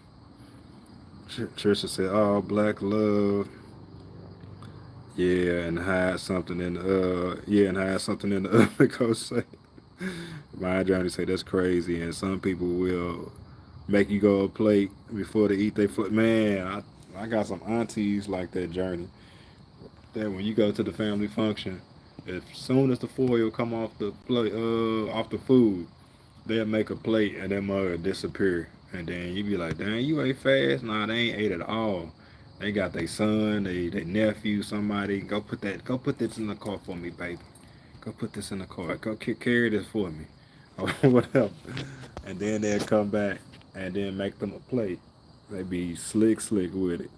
Trisha said, "Oh, black love, yeah, and hide something in and hide something in the other." Coach say, my Johnny say that's crazy, and some people will make you go a plate before they eat their foot. Man, I got some aunties like that journey. That when you go to the family function, as soon as the foil come off the plate, off the food, they'll make a plate and that mug will disappear. And then you be like, dang, you ate fast? Nah, they ain't ate at all. They got their son, they nephew, somebody. Go put this in the car for me, baby. Go put this in the car. Go carry this for me, or whatever. And then they'll come back and then make them a plate. They be slick with it.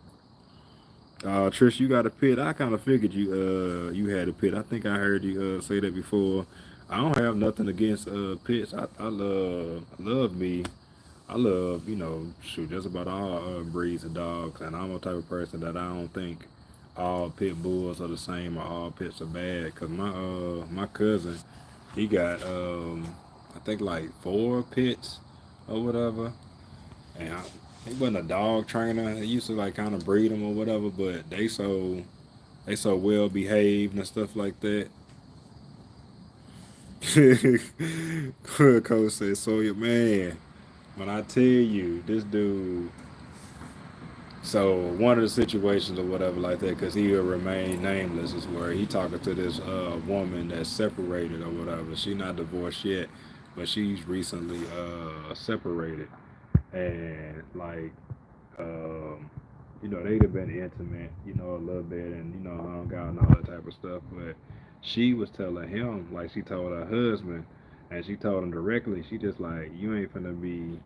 Trish, you got a pit. I kind of figured you had a pit. I think I heard you say that before. I don't have nothing against pits. I love me. I love, shoot, just about all breeds of dogs, and I'm the type of person that I don't think all pit bulls are the same or all pits are bad. Cause my cousin, he got I think like 4 pits or whatever, and he wasn't a dog trainer. He used to like kind of breed them or whatever, but they so well behaved and stuff like that. Coach said, "So your man, when I tell you this dude." So one of the situations or whatever like that, because he will remain nameless, is where he talking to this woman that's separated or whatever. She not divorced yet, but she's recently separated, and like um, they'd have been intimate, a little bit, and hung out and all that type of stuff. But she was telling him, like she told her husband, and she told him directly, she just like, you ain't finna be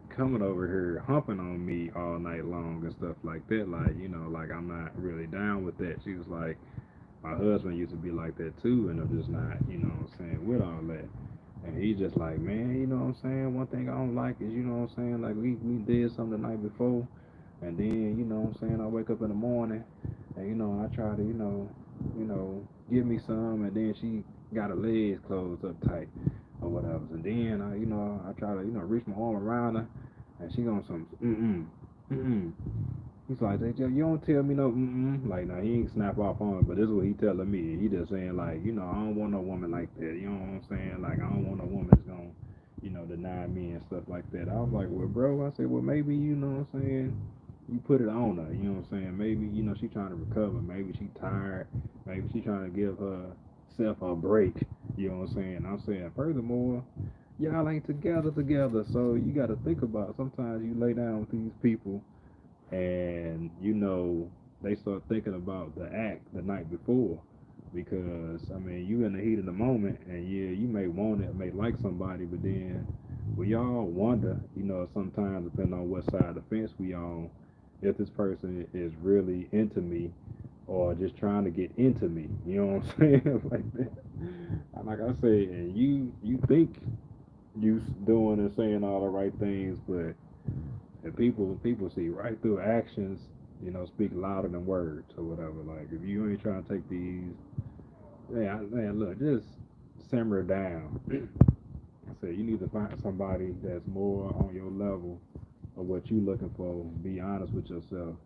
coming over here humping on me all night long and stuff like that. Like, like I'm not really down with that. She was like, my husband used to be like that too, and I'm just not, what I'm saying, with all that. And he's just like, man, what I'm saying? One thing I don't like is, what I'm saying, like we did something the night before, and then, what I'm saying, I wake up in the morning, and, I try to, give me some, and then she got her legs closed up tight or whatever. And then I try to, reach my arm around her, and she on some mm. He's like, hey, you don't tell me no mm. Like, now he ain't snap off on it, but this is what he telling me. He just saying like, I don't want no woman like that. You know what I'm saying? Like, I don't want no woman that's gonna, deny me and stuff like that. I was like, well, bro, I said, well, maybe, what I'm saying, you put it on her. You know what I'm saying? Maybe, she trying to recover. Maybe she tired. Maybe she trying to give herself a break. You know what I'm saying? I'm saying, furthermore, y'all ain't together. So you got to think about, sometimes you lay down with these people, and they start thinking about the act the night before, because I mean, you in the heat of the moment, and yeah, you may want it, may like somebody, but then we all wonder, sometimes depending on what side of the fence we on, if this person is really into me or just trying to get into me. You know what I'm saying? Like that. And like I say, and you think you doing and saying all the right things, but and people see right through actions, speak louder than words or whatever. Like if you ain't trying to take these, man, look, just simmer down. I said you need to find somebody that's more on your level of what you looking for. Be honest with yourself,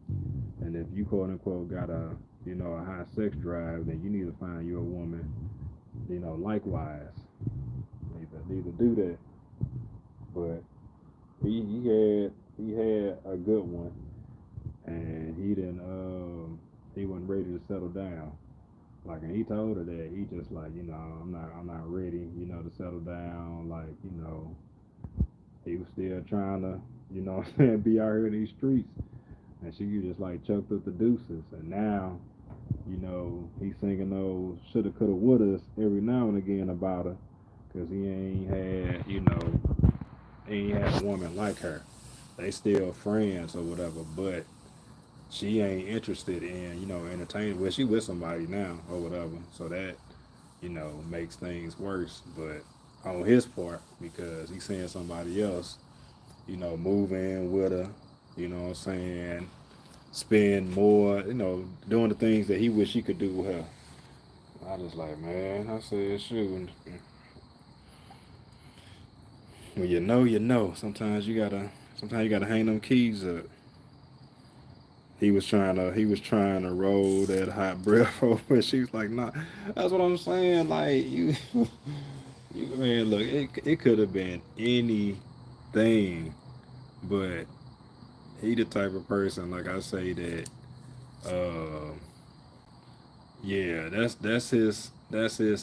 and if you quote unquote got a high sex drive, then you need to find you a woman, likewise. Need to do that. But he had a good one, and he wasn't ready to settle down. Like, and he told her that he just like, I'm not ready, to settle down. Like, he was still trying to, what I'm saying, be out here in these streets, and she just like chucked up the deuces, and now, he's singing those shoulda, coulda, wouldas every now and again about her, cause he ain't had a woman like her. They still friends or whatever, but she ain't interested in, entertaining. Well, she with somebody now or whatever, so that, makes things worse. But on his part, because he's seeing somebody else, move in with her, what I'm saying, spend more, doing the things that he wish he could do with her. I was like, man, I said, shoot, when sometimes you gotta hang them keys up. He was trying to roll that hot breath over. She was like, "Nah, that's what I'm saying. Like you man, look, it could have been anything, but he the type of person, like I say, that uh yeah, that's his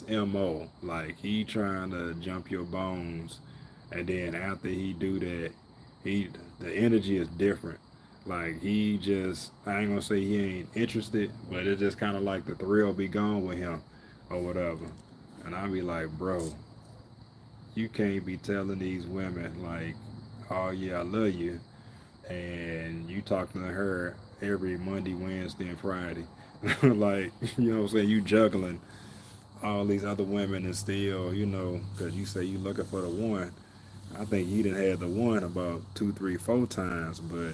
MO. Like he trying to jump your bones, and then after he do that, he the energy is different. Like he just, I ain't gonna say he ain't interested, but it's just kind of like the thrill be gone with him, or whatever. And I be like, bro, you can't be telling these women like, oh yeah, I love you, and you talking to her every Monday, Wednesday, and Friday. Like, you know what I'm saying? You juggling all these other women and still, because you say you looking for the one. I think you done had the one about two, three, four times, but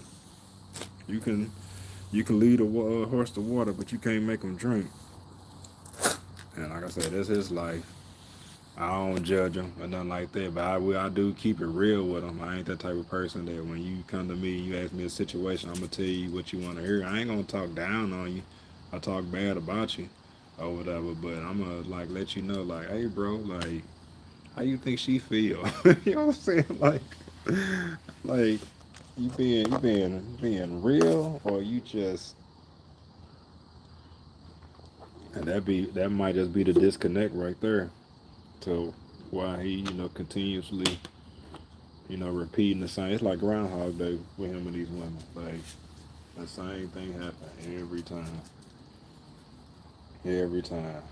you can you can lead a horse to water, but you can't make him drink. And like I said, that's his life. I don't judge him or nothing like that, but I do keep it real with him. I ain't that type of person that when you come to me and you ask me a situation, I'm gonna tell you what you want to hear. I ain't gonna talk down on you. I talk bad about you or whatever, but I'm gonna like let you know, like, hey, bro, like, how you think she feel? You know what I'm saying? Like you being real, or you just, and that might just be the disconnect right there. So why he continuously repeating the same. It's like Groundhog Day with him and these women. Like the same thing happen every time, every time.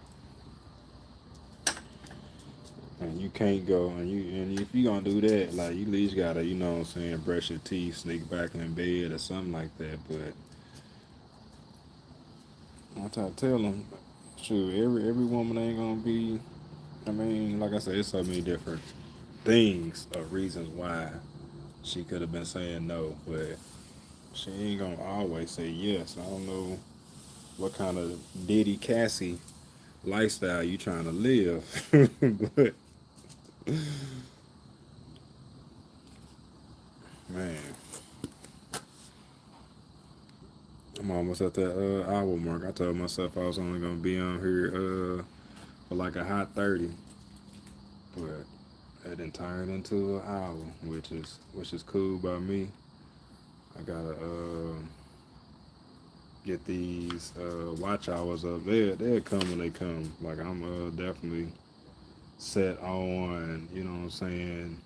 And you can't go and if you gonna do that, like you at least gotta, what I'm saying, brush your teeth, sneak back in bed or something like that. But I try to tell them, shoot, every woman ain't gonna be. I mean, like I said, it's so many different things or reasons why she could have been saying no, but she ain't gonna always say yes. I don't know what kind of Diddy Cassie lifestyle you trying to live, but man, I'm almost at that hour mark. I told myself I was only gonna be on here for like a hot 30, but it done turned into an hour, which is cool by me. I gotta get these watch hours up. They'll come when they come. Like I'm definitely set on, what I'm saying,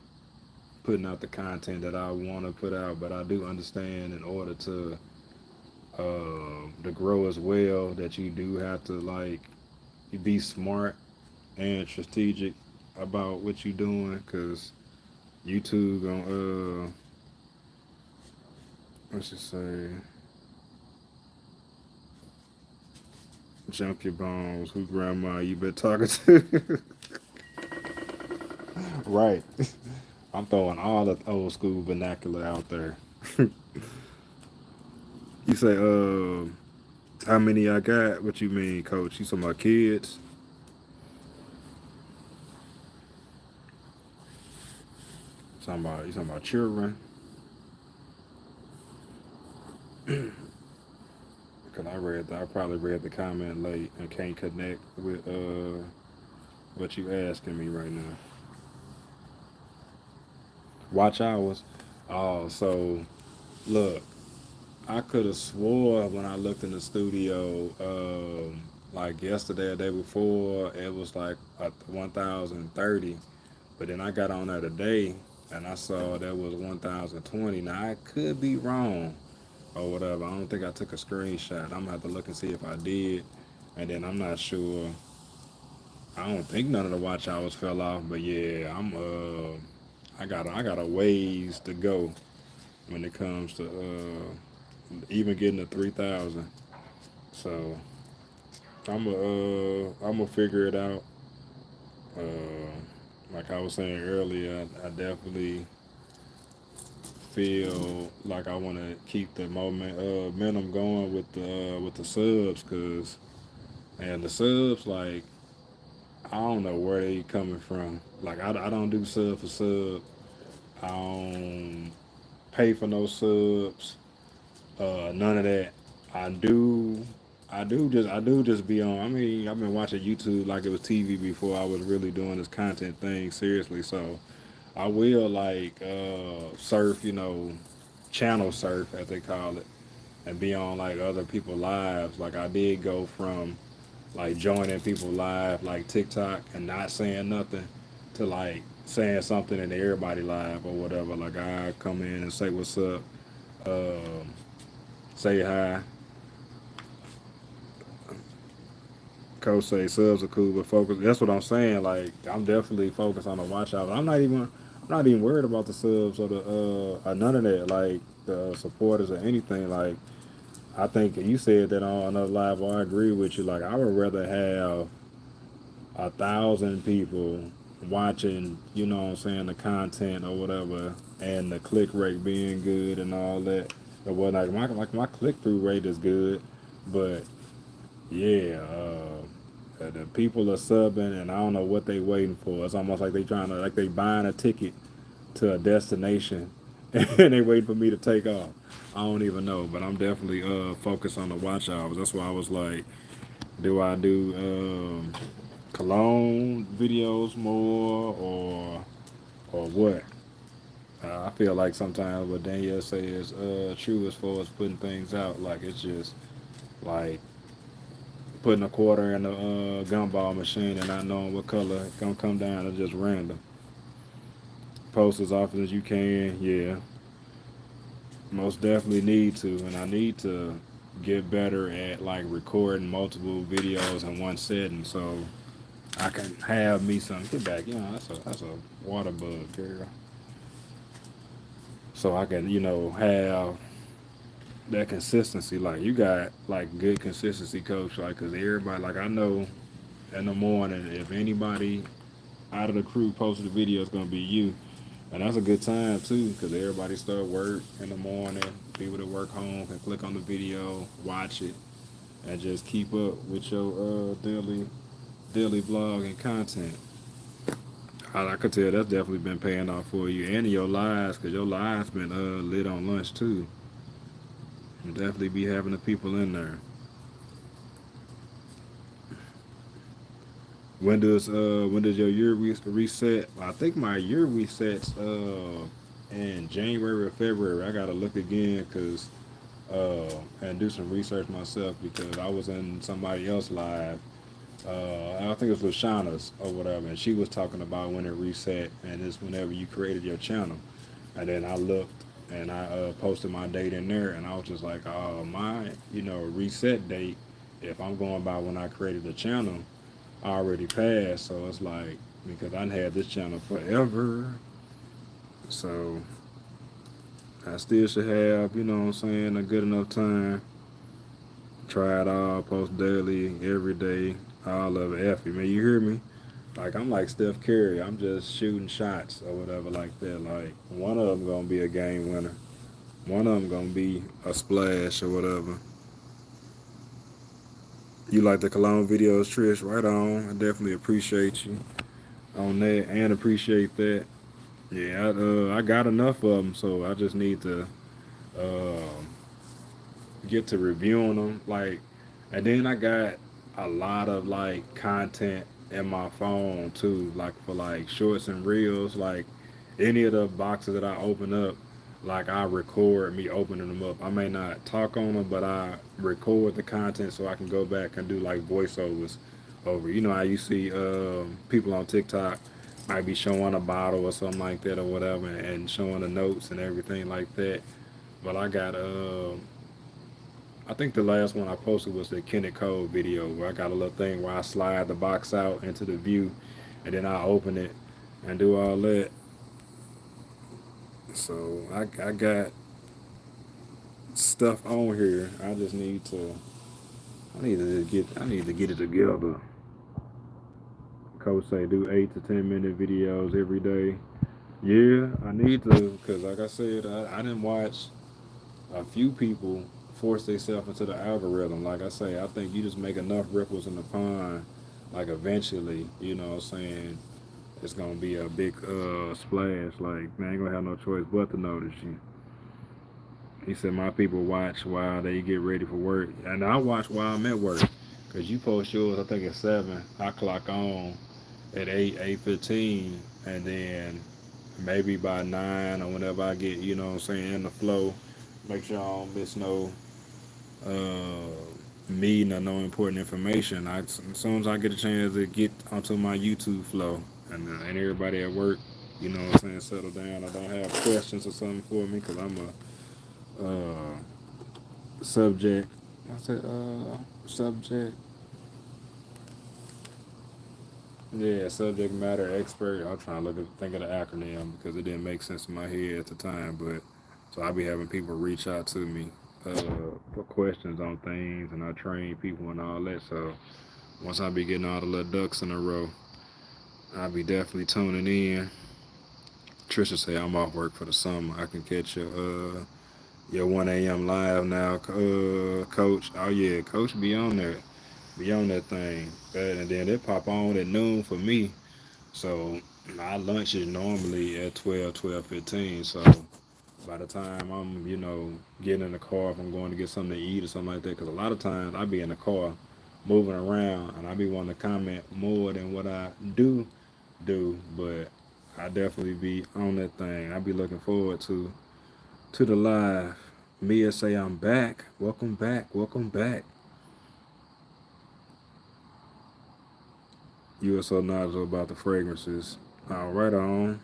putting out the content that I want to put out. But I do understand in order to grow as well that you do have to like be smart and strategic about what you're doing, because YouTube gonna let's just say jump your bones. Who grandma you been talking to? Right. I'm throwing all the old school vernacular out there. You say, how many I got? What you mean, coach? You talking about kids? You talking about children? Cause I probably read the comment late and can't connect with what you asking me right now. Watch hours. Oh, so look, I could have swore when I looked in the studio, like yesterday or the day before, it was like 1,030. But then I got on there today and I saw that was 1,020. Now I could be wrong or whatever. I don't think I took a screenshot. I'm gonna have to look and see if I did. And then I'm not sure. I don't think none of the watch hours fell off, but yeah, I got a ways to go when it comes to even getting to 3,000. So I'm gonna figure it out. Uh, like I was saying earlier, I definitely feel like I want to keep the momentum going with the subs, cause and the subs, like I don't know where they coming from. Like I don't do sub for sub. I don't pay for no subs. None of that. I do. I do just be on. I mean, I've been watching YouTube like it was TV before I was really doing this content thing seriously. So I will like surf, channel surf as they call it, and be on like other people's lives. Like I did go from like joining people live like TikTok and not saying nothing to like saying something in everybody live or whatever. Like I come in and say what's up, um, say hi. Coach say subs are cool, but focus. That's what I'm saying. Like I'm definitely focused on the watch out. I'm not even worried about the subs or the or none of that. Like the supporters or anything. Like I think you said that on another live. Well, I agree with you. Like I would rather have 1,000 people watching. You know what I'm saying, the content or whatever, and the click rate being good and all that. Or what like my click through rate is good, but yeah, the people are subbing, and I don't know what they waiting for. It's almost like they trying to like they buying a ticket to a destination, and they waiting for me to take off. I don't even know, but I'm definitely focused on the watch hours. That's why I was like, do I do cologne videos more or what? I feel like sometimes what Danielle say is true as far as putting things out. Like it's just like putting a quarter in a gumball machine and not knowing what color it's gonna come down is just random. Post as often as you can, yeah. Most definitely need to, and I need to get better at like recording multiple videos in one setting so I can have me some get back, that's a water bug, girl. So I can, have that consistency. Like you got like good consistency, coach. Like, cause everybody, like I know in the morning, if anybody out of the crew posted a video, it's gonna be you, and that's a good time too, because everybody start work in the morning. People that work home can click on the video, watch it, and just keep up with your daily vlog and content. I could tell that's definitely been paying off for you and your lives, because your lives been lit on lunch too. You definitely be having the people in there. When does your year reset? I think my year resets in January or February. I gotta look again because and do some research myself because I was in somebody else live. I think it was Lashana's or whatever, and she was talking about when it reset and it's whenever you created your channel. And then I looked and I posted my date in there, and I was just like, oh my, reset date. If I'm going by when I created the channel, already passed. So it's like because I had this channel forever, so I still should have, what I'm saying, a good enough time. Try it all, post daily, every day, all of it. Effie, man, you hear me? Like I'm like Steph Curry. I'm just shooting shots or whatever like that. Like one of them gonna be a game winner. One of them gonna be a splash or whatever. You like the cologne videos, Trish? Right on. I definitely appreciate you on that and appreciate that. Yeah, I got enough of them, so I just need to um get to reviewing them. Like, and then I got a lot of like content in my phone too, like for like shorts and reels. Like any of the boxes that I open up, like I record me opening them up. I may not talk on them, but I record the content so I can go back and do like voiceovers over. You know how you see people on TikTok might be showing a bottle or something like that or whatever, and showing the notes and everything like that. But I got I think the last one I posted was the Kenneth Cole video where I got a little thing where I slide the box out into the view and then I open it and do all that. So I got stuff on here. I need to get it together. Coach say do 8 to 10 minute videos every day. Yeah, I need to because like I said, I didn't watch a few people force themselves into the algorithm. Like I say, I think you just make enough ripples in the pond, like eventually, what I'm saying, it's gonna be a big splash. Like, man, I ain't gonna have no choice but to notice you. He said my people watch while they get ready for work, and I watch while I'm at work. Cause you post yours, I think at 7. I clock on at 8:15, and then maybe by 9 or whenever I get, what I'm saying, in the flow. Make sure I don't miss no uh, meeting or no important information. As soon as I get a chance to get onto my YouTube flow and everybody at work, what I'm saying, settle down. I don't have questions or something for me because I'm a subject. I said subject. Yeah, subject matter expert. I'm trying to think of the acronym because it didn't make sense in my head at the time. But so I be having people reach out to me uh, for questions on things, and I train people and all that. So once I be getting all the little ducks in a row, I'll be definitely tuning in. Trisha say I'm off work for the summer. I can catch your 1 a.m. live now, Coach. Oh yeah, Coach be on that thing. And then it pop on at noon for me. So my lunch is normally at 12:15. So by the time I'm, getting in the car, if I'm going to get something to eat or something like that, because a lot of times I be in the car moving around and I be wanting to comment more than what I do, but I definitely be on that thing. I be looking forward to the live. Mia say I'm back. Welcome back. Welcome back. You are so knowledgeable about the fragrances. All right, on.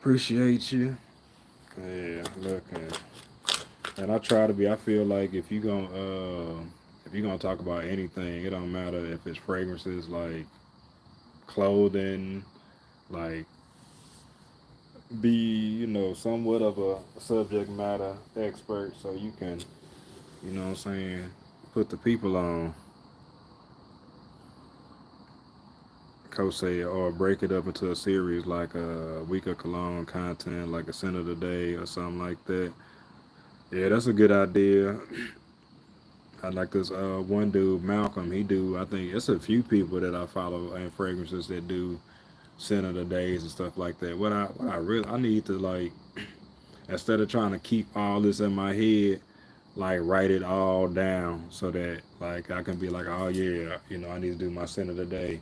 Appreciate you. Yeah, look, and I try to be. I feel like if you gonna talk about anything, it don't matter if it's fragrances like clothing, like be somewhat of a subject matter expert, so you can what I'm saying, put the people on. Coach say or break it up into a series like a week of cologne content, like a scent of the day or something like that. Yeah, that's a good idea. I like this one dude, Malcolm. He do. I think it's a few people that I follow and fragrances that do scent of the days and stuff like that. What I really I need to like instead of trying to keep all this in my head, like write it all down so that like I can be like, oh yeah, I need to do my scent of the day.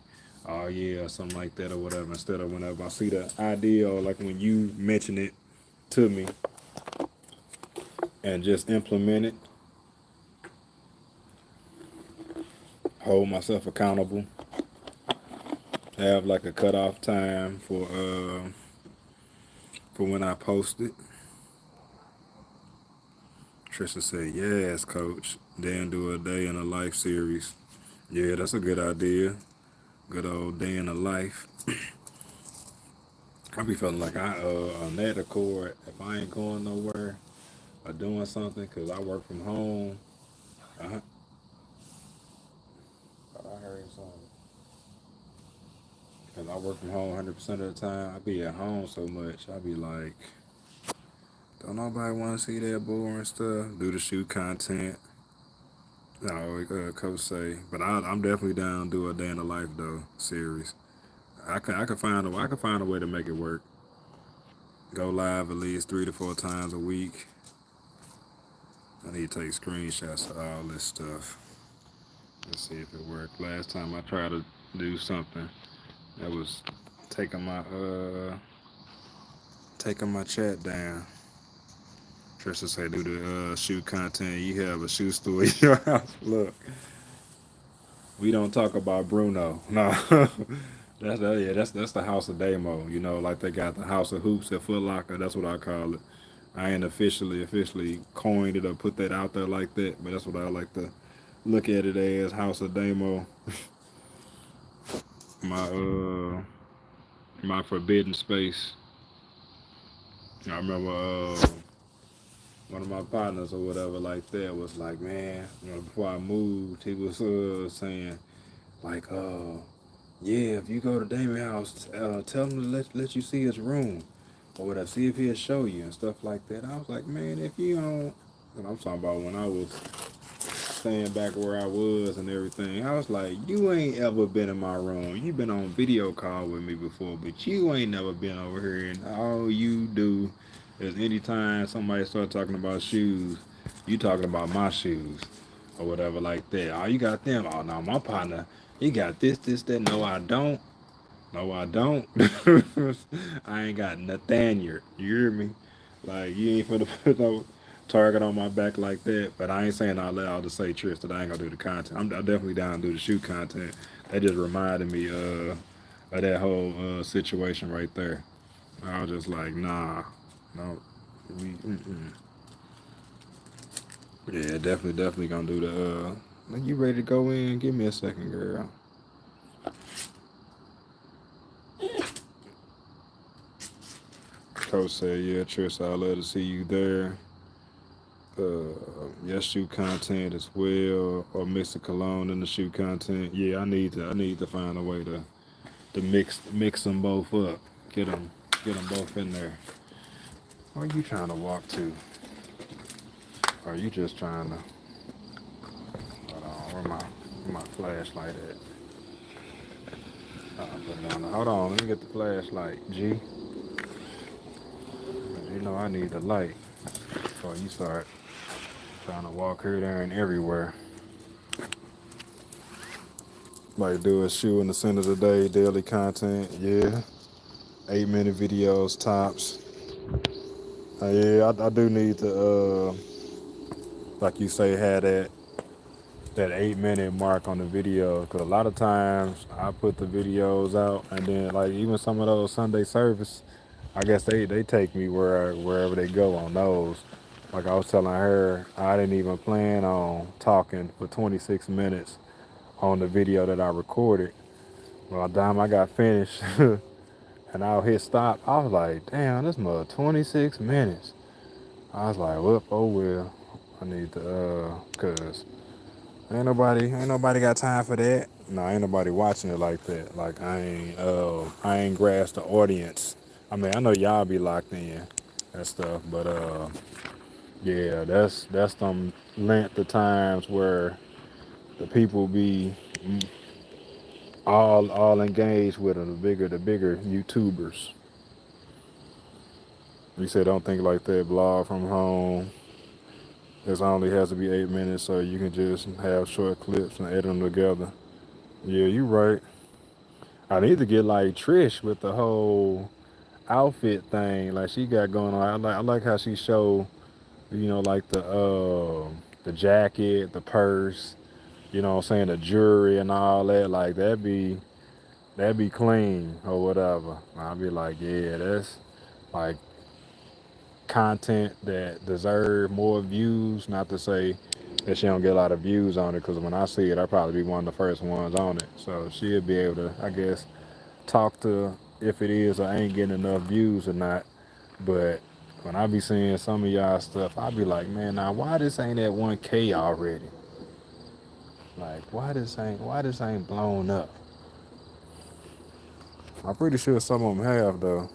Oh yeah, or something like that or whatever. Instead of whenever I see the idea or like when you mention it to me and just implement it, hold myself accountable, have like a cutoff time for when I post it. Trisha said, yes, coach. Then do a day in a life series. Yeah, that's a good idea. Good old day in a life. I be feeling like I on that accord, if I ain't going nowhere or doing something, cause I work from home. I, I heard something. Cause I work from home 100% of the time. I be at home so much. I be like, don't nobody want to see that boring stuff. Do the shoot content. No, coach say, but I'm definitely down to do a day in the life though series. I can find a way to make it work. Go live at least 3 to 4 times a week. I need to take screenshots of all this stuff. Let's see if it worked. Last time I tried to do something that was taking my taking my chat down. Trisha say do the shoe content. You have a shoe store in your house. Look, we don't talk about Bruno. No, that's the house of Damo. Like they got the house of hoops at Foot Locker. That's what I call it. I ain't officially coined it or put that out there like that, but that's what I like to look at it as House of Damo. My my forbidden space. I remember one of my partners or whatever like that was like, man, before I moved, he was saying like, yeah, if you go to Damien house, tell him to let you see his room or whatever, see if he'll show you and stuff like that. I was like, man, if you don't, and I'm talking about when I was staying back where I was and everything. I was like, you ain't ever been in my room. You been on video call with me before, but you ain't never been over here. And all you do is anytime somebody start talking about shoes, you talking about my shoes or whatever like that. Oh, you got them. Oh no, my partner, he got this, that. No, I don't. No, I don't. I ain't got Nathaniel. You hear me? Like you ain't finna put no target on my back like that. But I ain't saying out loud to say Trish that I ain't gonna do the content. I'm definitely down to do the shoot content. That just reminded me of that whole situation right there. I was just like, nah, no, we, mm-mm. Yeah, definitely gonna do the. You ready to go in? Give me a second, girl. Coach said, yeah, Trish, I'd love to see you there. Yes, shoot content as well, or mix the cologne and the shoot content. Yeah, I need to find a way to mix them both up. Get them get them both in there. Where are you trying to walk to? Or are you just trying to? Hold on, where my flashlight at? Put it on. Hold on, let me get the flashlight. G, you know I need the light. So you start trying to walk here, there, and everywhere. Like do a shoe in the center of the day, daily content. Yeah, 8 minute videos tops. Yeah, I do need to, like you say, have that 8 minute mark on the video. Because a lot of times I put the videos out, and then like even some of those Sunday service, I guess they take me wherever they go on those. Like I was telling her, I didn't even plan on talking for 26 minutes on the video that I recorded. By the time I got finished and I hit stop, I was like, damn, this mother 26 minutes. I was like, whoop, oh well. I need to, cause ain't nobody got time for that. No, ain't nobody watching it like that. Like I ain't grasped the audience. I mean, I know y'all be locked in and stuff, but yeah, that's them length of times where the people be all engaged with them. The bigger YouTubers. You say don't think like that. Blog from home. It only has to be 8 minutes, so you can just have short clips and edit them together. Yeah, you right. I need to get like Trish with the whole outfit thing, like she got going on. I like how she show, like the jacket, the purse, what I'm saying, the jewelry and all that. Like that'd be clean or whatever. I'll be like, yeah, that's like content that deserve more views. Not to say that she don't get a lot of views on it, because when I see it, I'll probably be one of the first ones on it. So she'll be able to, I guess, talk to if it is or ain't getting enough views or not. But when I be seeing some of y'all stuff, I be like, man, now why this ain't at 1K already? Like why this ain't blown up? I'm pretty sure some of them have though.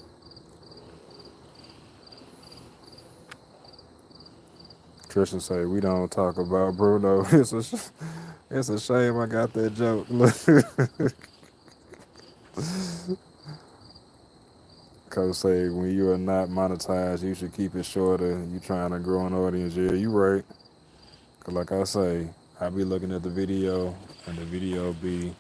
Tristan say we don't talk about Bruno. It's a shame I got that joke. Look, Coach say when you are not monetized, you should keep it shorter. You trying to grow an audience? Yeah, you right. Cause like I say, I be looking at the video, and the video be,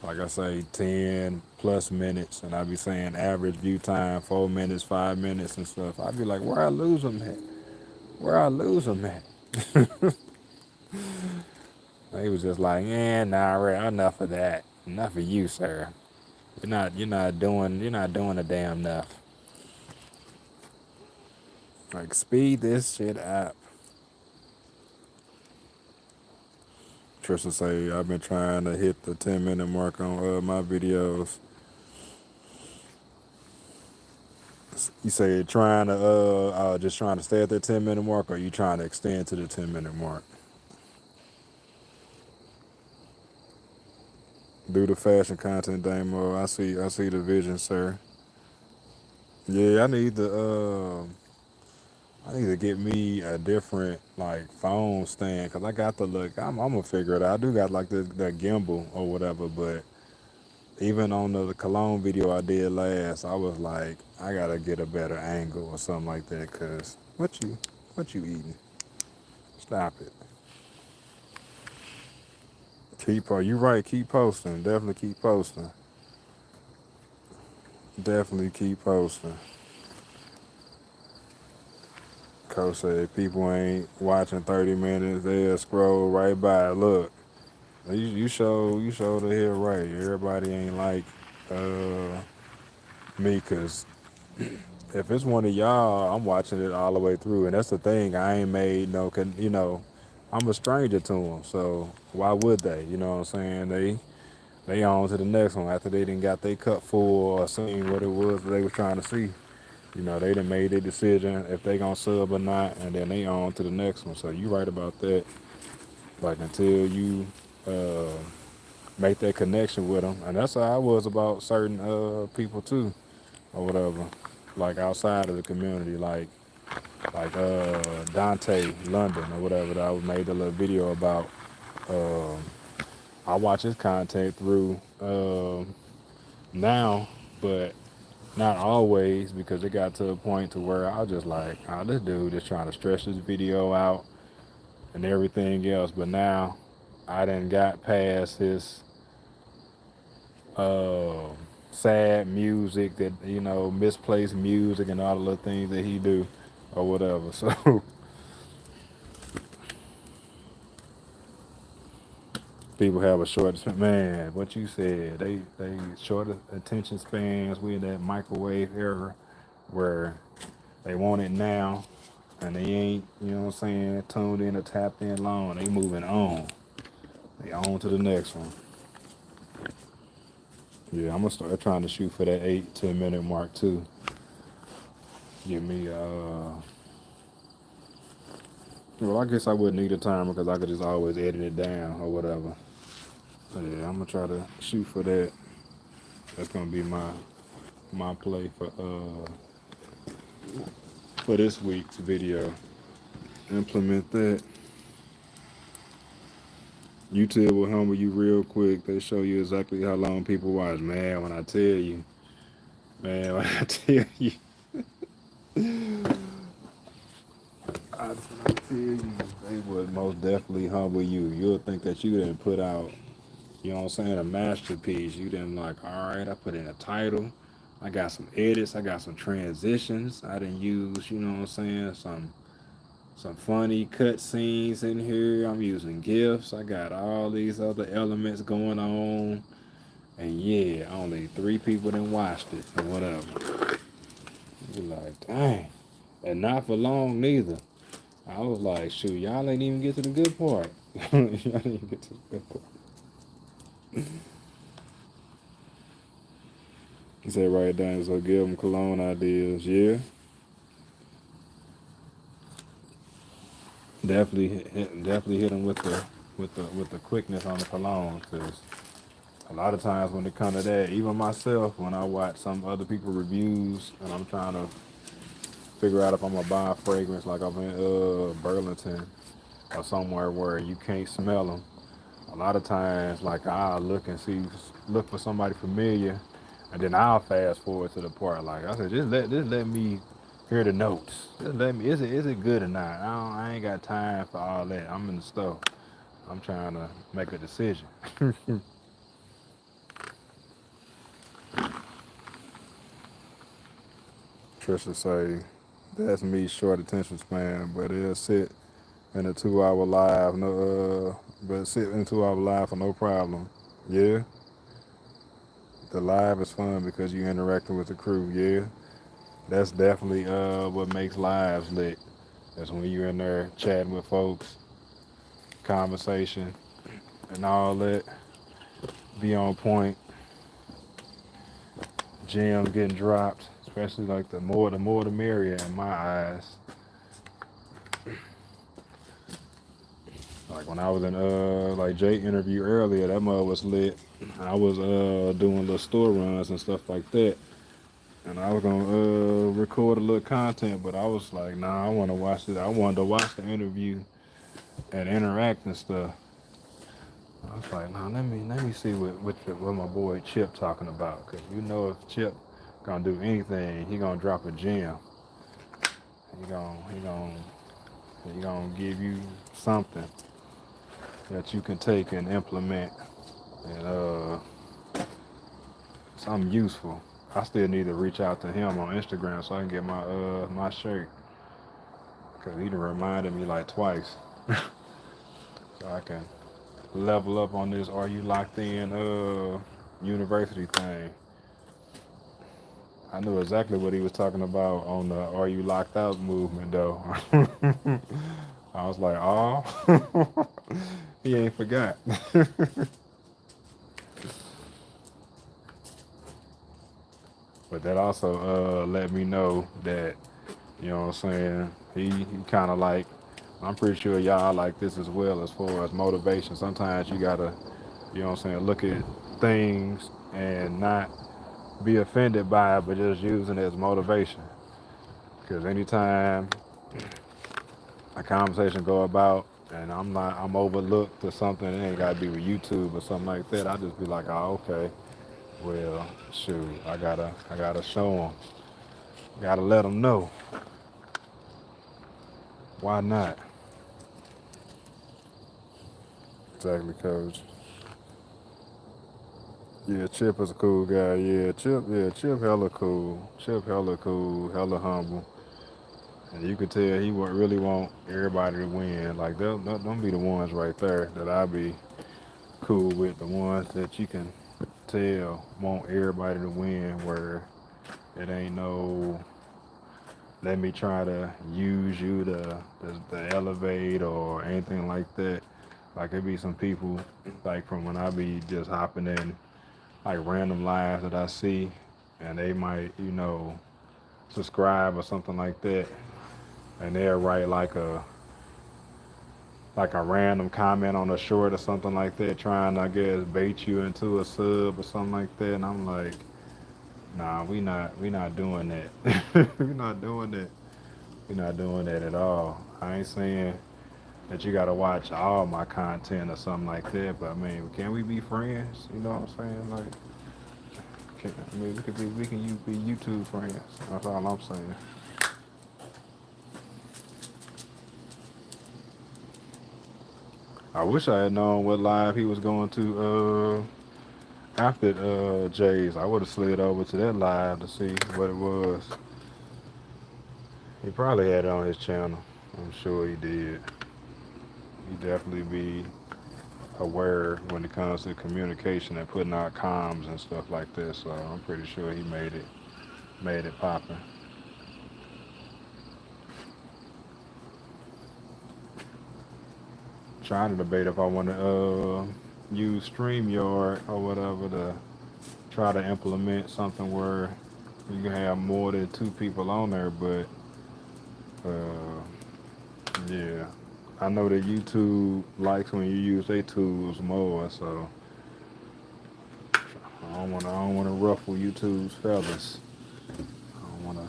like I say, 10 plus minutes, and I be saying average view time 4 minutes, 5 minutes, and stuff. I be like, where I lose them at? Where I lose them at? He was just like, yeah, nah, right, enough of that. Enough of you, sir. You're not doing a damn enough. Like speed this shit up. Tristan say I've been trying to hit the 10 minute mark on my videos. You say trying to just trying to stay at that 10 minute mark, or you trying to extend to the 10 minute mark? Do the fashion content demo. I see the vision, sir. Yeah, I need to get me a different like phone stand, because I got the look. I'm gonna figure it out. I do got like the gimbal or whatever, but even on the cologne video I did last, I was like, I gotta get a better angle or something like that. Cause what you eating? Stop it. You right. Keep posting. Definitely keep posting. Definitely keep posting. Coach said people ain't watching 30 minutes. They'll scroll right by. Look, you show the here right. Everybody ain't like uh me, cause if it's one of y'all, I'm watching it all the way through, and that's the thing. I ain't made no, I'm a stranger to them, so why would they? You know what I'm saying? They on to the next one after they didn't got their cup full or seen what it was that they was trying to see. They done made their decision if they gonna sub or not, and then they on to the next one. So you right about that. Like until you uh, make that connection with them, and that's how I was about certain people too, or whatever. Like outside of the community, like Dante London or whatever that I made a little video about. Um, I watch his content through now, but not always, because it got to a point to where I was just like, oh, this dude is trying to stretch this video out and everything else. But now I done got past his uh, sad music, that misplaced music and all the little things that he do or whatever. So people have a short, man, what you said, they short attention spans. We in that microwave era where they want it now, and they ain't, tuned in or tapped in long. They moving on. They on to the next one. Yeah, I'm gonna start trying to shoot for that 8 to 10 minute mark too. Give me well, I guess I wouldn't need a timer because I could just always edit it down or whatever. But yeah, I'm gonna try to shoot for that. That's gonna be my play for this week's video. Implement that. YouTube will humble you real quick. They show you exactly how long people watch. Man, when I tell you, man, when I tell you, when I tell you, they would most definitely humble you. You'll think that you didn't put out, a masterpiece. You didn't like, all right, I put in a title. I got some edits. I got some transitions. I didn't use, some funny cut scenes in here. I'm using GIFs. I got all these other elements going on. And yeah, only 3 people done watched it or whatever. You're like, dang. And not for long neither. I was like, shoot, y'all ain't even get to the good part. Y'all didn't even get to the good part. He said, write it down, so give them cologne ideas. Yeah, definitely hit them with the quickness on the cologne, because a lot of times when it comes to that, even myself, when I watch some other people reviews and I'm trying to figure out if I'm gonna buy a fragrance, like I'm in Burlington or somewhere where you can't smell them. A lot of times, like I'll look for somebody familiar, and then I'll fast forward to the part. Like I said, just let me hear the notes. Just let me. Is it good or not? I ain't got time for all that. I'm in the store. I'm trying to make a decision. Trisha say, that's me, short attention span, but it'll sit in a 2 hour live. No, but sit in a 2 hour live for no problem. Yeah, the live is fun because you interacting with the crew. Yeah, that's definitely what makes lives lit. That's when you're in there chatting with folks, conversation, and all that. Be on point. Gems getting dropped, especially like the more the merrier in my eyes. Like when I was in like Jay interview earlier, that mug was lit. I was doing little store runs and stuff like that. And I was gonna record a little content, but I was like, nah, I wanna watch it. I wanted to watch the interview and interact and stuff. I was like, nah, let me see what my boy Chip talking about. Cause if Chip gonna do anything, he gonna drop a gem. He gonna give you something. that you can take and implement and something useful. I still need to reach out to him on Instagram so I can get my shirt because he done reminded me like twice so I can level up on this. Are you locked in? University thing. I knew exactly what he was talking about on the "Are you locked out" movement though. I was like, oh, he ain't forgot. But that also let me know that, you know what I'm saying, he kind of like, I'm pretty sure y'all like this as well as far as motivation. Sometimes you gotta, you know what I'm saying, look at things and not be offended by it, but just using it as motivation. Because anytime a conversation go about and I'm overlooked or something, it ain't gotta be with YouTube or something like that. I just be like, oh, okay, well, shoot, I gotta show them, gotta let them know. Why not? Exactly, coach. Yeah, Chip is a cool guy. Chip hella cool. Chip hella cool, hella humble. And you could tell he would really want everybody to win. Like, them be the ones right there that I be cool with. The ones that you can tell want everybody to win, where it ain't no, let me try to use you to elevate or anything like that. Like, it be some people, like, from when I be just hopping in like random lives that I see, and they might, subscribe or something like that, and they'll write like a random comment on a short or something like that, trying to, I guess, bait you into a sub or something like that, and I'm like, nah, we not doing that. we not doing that. We not doing that at all. I ain't saying that you gotta watch all my content or something like that, but I mean, can we be friends? You know what I'm saying? Like, I mean, we can be YouTube friends. That's all I'm saying. I wish I had known what live he was going to after Jay's. I would have slid over to that live to see what it was. He probably had it on his channel. I'm sure he did. He definitely be aware when it comes to communication and putting out comms and stuff like this. So I'm pretty sure he made it popping. Trying to debate if I want to use StreamYard or whatever to try to implement something where you can have more than two people on there. But uh, yeah, I know that YouTube likes when you use their tools more, so I don't wanna ruffle YouTube's feathers. I don't wanna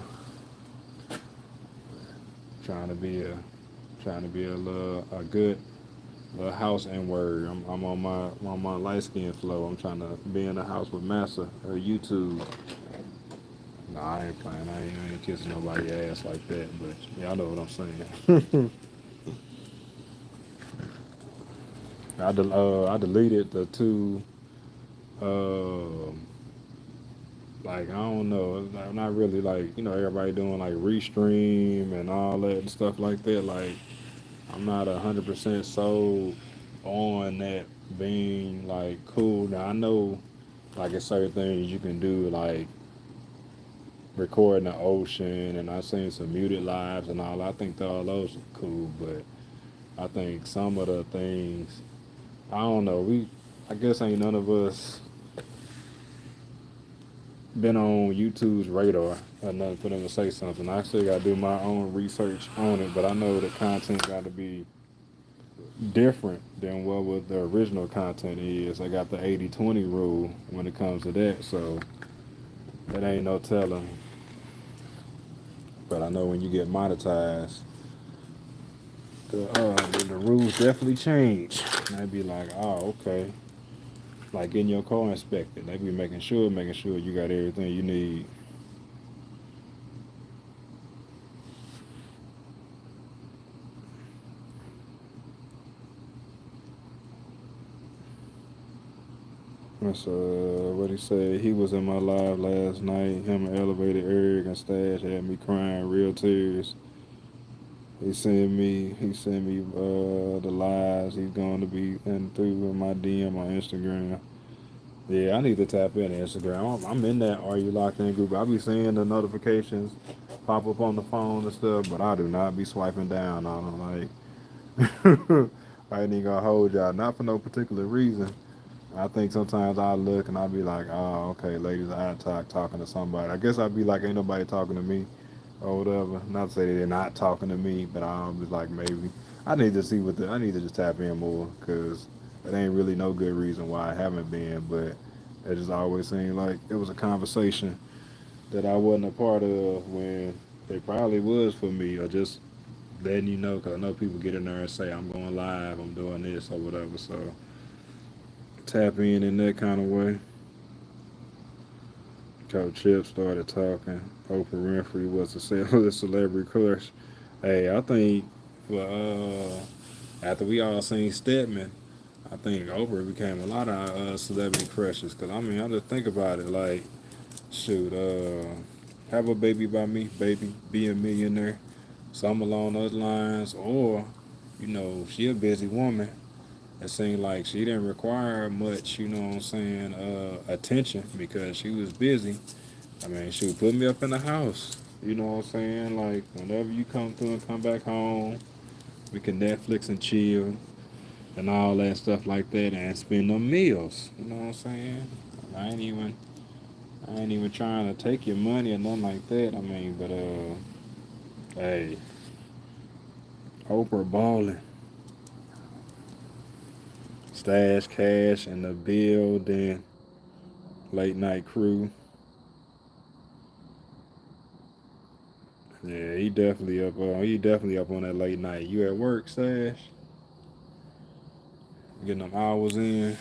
trying to be a trying to be a good little house and word. I'm on my light skin flow. I'm trying to be in the house with Massa or YouTube. No, I ain't playing. I ain't kissing nobody ass like that. But y'all know what I'm saying. I deleted the two. Um like, I don't know. It's not really, like, everybody doing like restream and all that and stuff like that. Like, I'm not 100% sold on that being like cool. Now I know like it's certain things you can do, like recording the ocean, and I've seen some muted lives and all. I think that all those are cool, but I think some of the things, I don't know. I guess ain't none of us been on YouTube's radar or nothing for them to say something. I still got to do my own research on it, but I know the content got to be different than what the original content is. I got the 80/20 rule when it comes to that, so that ain't no telling. But I know when you get monetized, the rules definitely change. And they be like, oh, okay. Like getting your car inspected. They be making sure you got everything you need. What he said. He was in my live last night. Him and Elevated Eric and Stash had me crying real tears. The lies he's going to be in through in my DM on Instagram. Yeah, I need to tap in Instagram. I'm in that Are You Locked In group. I be seeing the notifications pop up on the phone and stuff, but I do not be swiping down on them. Like, I ain't even gonna hold y'all. Not for no particular reason. I think sometimes I look and I be like, oh, okay, ladies, I talking to somebody. I guess I'd be like, ain't nobody talking to me or whatever. Not to say they're not talking to me, but I'm just like, maybe. I need to just tap in more because it ain't really no good reason why I haven't been, but it just always seemed like it was a conversation that I wasn't a part of when it probably was for me, or just letting you know, because I know people get in there and say, I'm going live, I'm doing this or whatever. So tap in that kind of way. Coach Chip started talking. Oprah Winfrey was the celebrity crush. Hey, I think for after we all seen Stedman, I think Oprah became a lot of celebrity crushes. Cause I mean, I just think about it like, shoot, have a baby by me, baby, be a millionaire, something along those lines, or she a busy woman. It seemed like she didn't require much, what I'm saying, attention because she was busy. I mean, she would put me up in the house. You know what I'm saying? Like, whenever you come through and come back home, we can Netflix and chill and all that stuff like that and spend them meals. You know what I'm saying? I ain't even I ain't even trying to take your money or nothing like that. I mean, but hey, Oprah balling, stash cash in the building, late night crew. Yeah, he definitely up. He definitely up on that late night. You at work, stash, getting them hours in.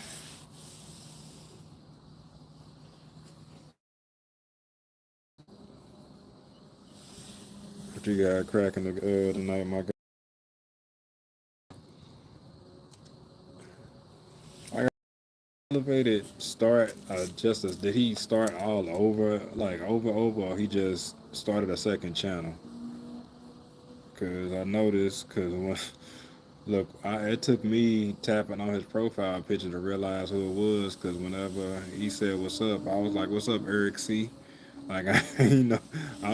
What you got cracking tonight, my guy? I got elevated start. Just as did he start all over, like over, or he just started a second channel? Cause I noticed, cause when look, it took me tapping on his profile picture to realize who it was. Cause whenever he said "What's up," I was like, "What's up, Eric C?" Like I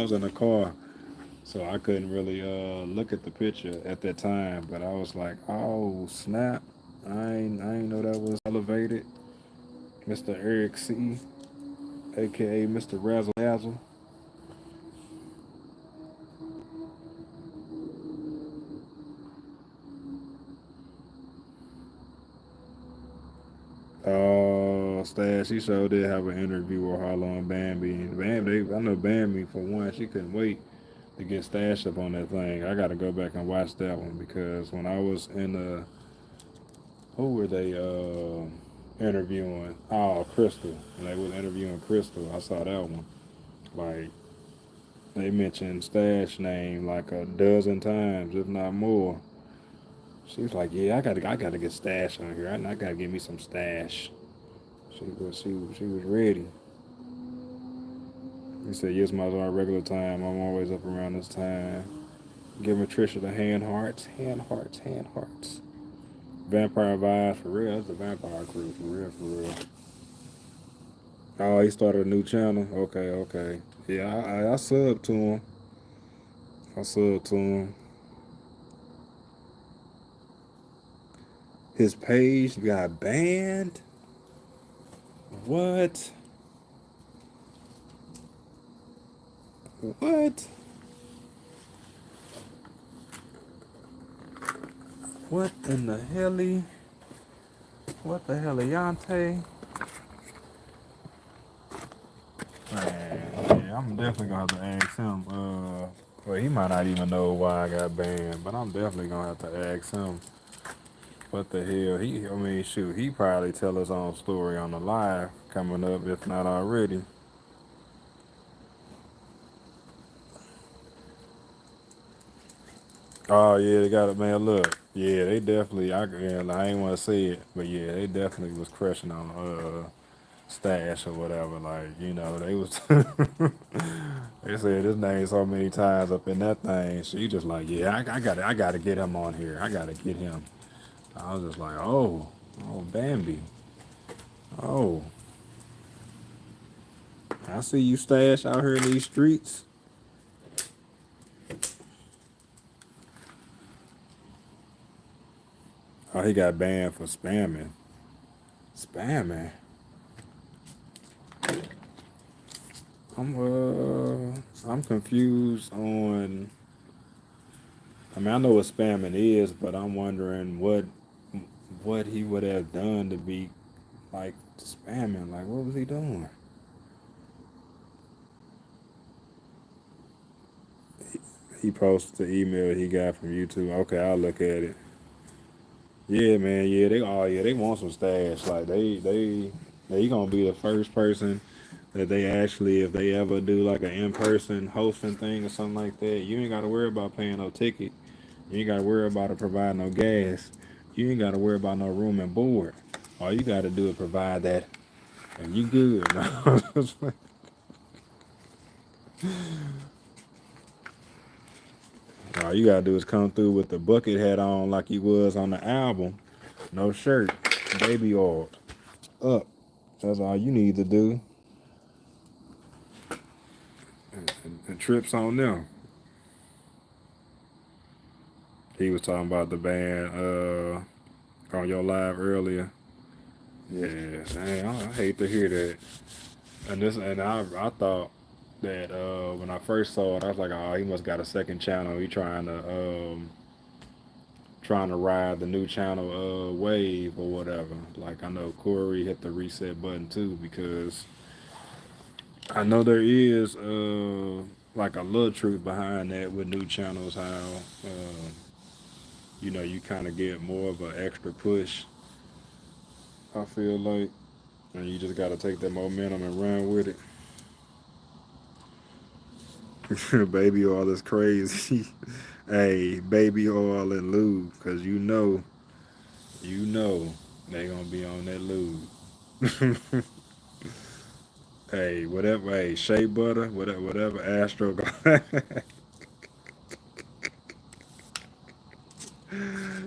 was in the car, so I couldn't really look at the picture at that time. But I was like, "Oh snap!" I ain't know that was elevated, Mr. Eric C, aka Mr. Razzle Dazzle. Oh, Stash, she sure did have an interview with Harlow and Bambi. I know Bambi for one, she couldn't wait to get Stash up on that thing. I got to go back and watch that one because when I was in the, who were they interviewing? Oh, Crystal. When they was interviewing Crystal, I saw that one. Like they mentioned Stash name like a dozen times, if not more. She was like, "Yeah, I gotta get Stash on here. I gotta get me some Stash." She was ready. He said, "Yes, my regular time. I'm always up around this time." Giving Trisha the hand hearts, hand hearts, hand hearts. Vampire vibes for real. That's the vampire crew for real, for real. Oh, he started a new channel. Okay, okay. Yeah, I subbed to him. I subbed to him. His page got banned. What? What? What in the helly? What the heliante? Man, yeah, I'm definitely gonna have to ask him. Well, he might not even know why I got banned, but I'm definitely gonna have to ask him what the hell. I mean, shoot, he probably tell his own story on the live coming up, if not already. Oh yeah, they got it, man. Look, yeah, they definitely. I ain't want to say it, but yeah, they definitely was crushing on. stash or whatever. Like, they was they said his name so many times up in that thing. She just like, yeah, I gotta get him on here. I gotta get him. I was just like, oh, Bambi. Oh, I see you stash out here in these streets. Oh, he got banned for spamming. Spamming. I'm confused on. I mean, I know what spamming is, but I'm wondering what he would have done to be like spamming. Like, what was he doing? He posted the email he got from YouTube. Okay, I'll look at it. Yeah, man. Yeah, they want some stash. Like they gonna be the first person that they actually, if they ever do like an in-person hosting thing or something like that, you ain't gotta worry about paying no ticket. You ain't gotta worry about it providing no gas. You ain't gotta worry about no room and board. All you gotta do is provide that, and you good. All you gotta do is come through with the bucket hat on like he was on the album. No shirt, baby oil up. That's all you need to do. And trips on them. He was talking about the band on your live earlier. Yeah, dang, I hate to hear that. And I thought that when I first saw it, I was like, oh, he must got a second channel. He trying to ride the new channel wave or whatever. Like I know Corey hit the reset button too because I know there is like a little truth behind that with new channels how you kind of get more of an extra push. I feel like, and you just got to take that momentum and run with it. Baby oil is crazy. Hey, baby oil and lube, cause you know they gonna be on that lube. Hey, whatever. Hey, shea butter, whatever. Astro,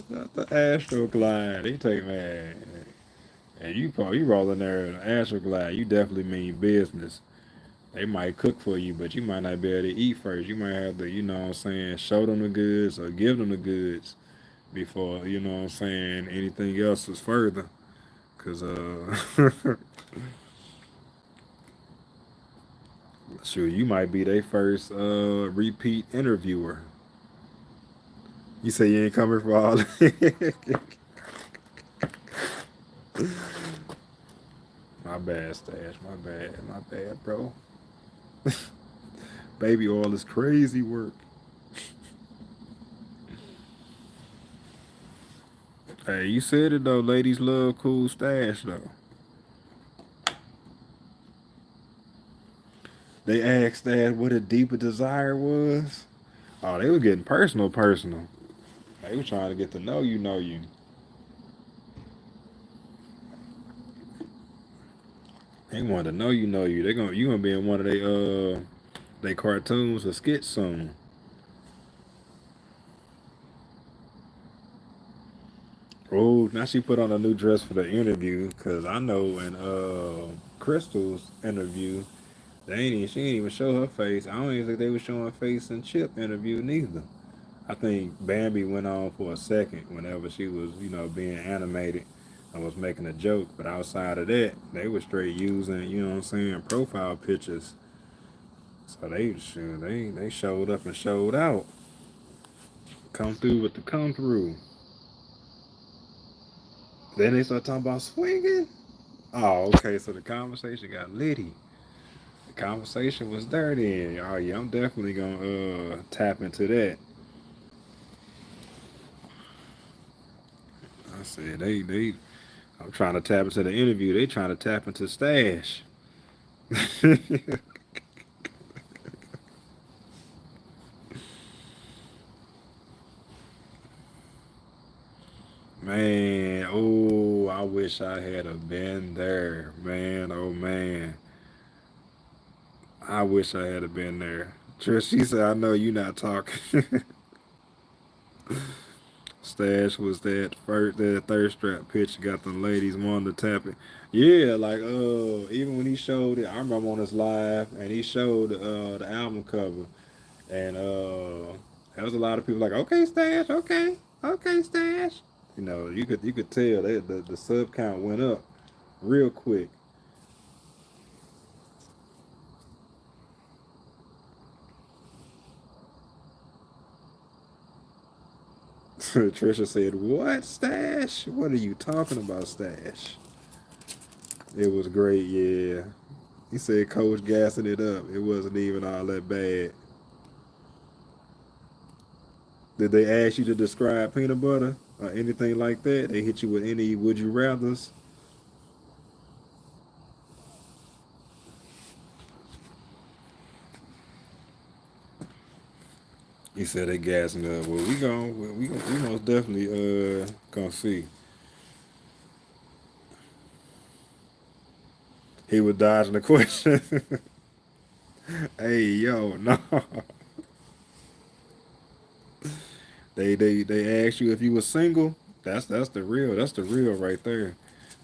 not the Astro Glide. They take man, and you rolling there in an Astro Glide. You definitely mean business. They might cook for you, but you might not be able to eat first. You might have to, what I'm saying, show them the goods or give them the goods before, what I'm saying, anything else is further. Cause sure, you might be their first repeat interviewer. You say you ain't coming for all that. My bad, Stash. My bad, bro. Baby oil is crazy work. Hey, you said it though. Ladies love cool Stash though. They asked Stash what a deeper desire was. Oh, they were getting personal, personal. They were trying to get to know you. They wanted to know you. You gonna be in one of they cartoons or skits soon. Oh, now she put on a new dress for the interview because I know in Crystal's interview she ain't even show her face. I don't even think they were showing face in Chip interview neither. I think Bambi went on for a second whenever she was being animated and was making a joke, but outside of that they were straight using what I'm saying profile pictures. So they showed up and showed out. Come through with the come through. Then they start talking about swinging. Oh, okay. So the conversation got litty. The conversation was dirty. Oh yeah, I'm definitely gonna tap into that. I said they. I'm trying to tap into the interview. They trying to tap into stash. Man, oh, I wish I had have been there, man. Oh man, I wish I had have been there. Trish, she said, "I know you not talking." Stash was that third strap pitch got the ladies wanting to tap it. Yeah, like even when he showed it, I remember on his live and he showed the album cover and there was a lot of people like, okay, Stash, okay, Stash. You could tell the sub count went up real quick. Trisha said, "What, Stash? What are you talking about, Stash?" It was great, yeah. He said Coach gassing it up. It wasn't even all that bad. Did they ask you to describe peanut butter or anything like that? They hit you with any would you rather's? He said they gassing it up. Well, we most definitely gonna see. He was dodging the question. Hey yo, no. They asked you if you were single. That's the real right there.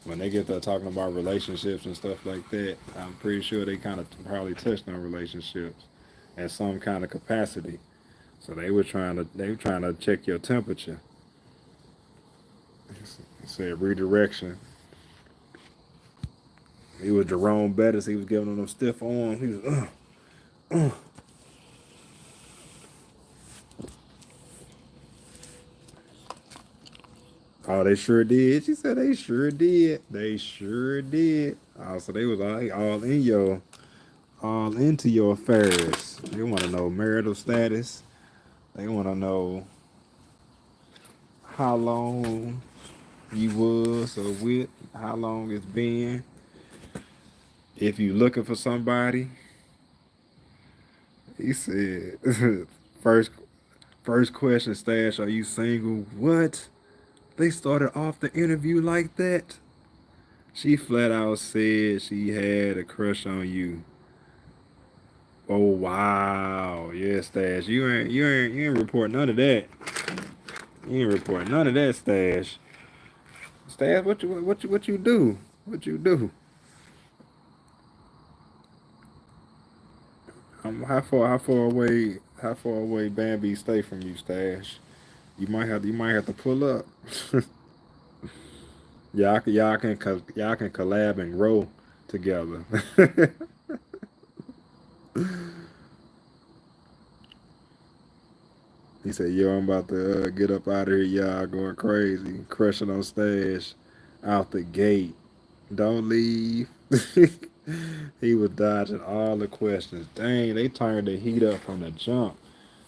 When they get to talking about relationships and stuff like that, I'm pretty sure they kind of probably touched on relationships in some kind of capacity. So they were trying to check your temperature. He said redirection. He was Jerome Bettis. He was giving them stiff arms. He was uh. Oh, they sure did. She said they sure did. They sure did. Oh, so they was all into your affairs. They want to know marital status. They want to know how long you was or with, how long it's been. If you looking for somebody, he said, first first question, Stash, are you single? What? They started off the interview like that. She flat out said she had a crush on you. Oh wow, yeah, Stash. You ain't report none of that. You ain't report none of that, Stash. Stash, what you do? What you do? How far away Bambi stay from you, Stash? You might have to pull up. Y'all can collab and grow together. He said, "Yo, I'm about to get up out of here. Y'all going crazy, crushing on Stash out the gate. Don't leave." He was dodging all the questions. Dang, they turned the heat up from the jump.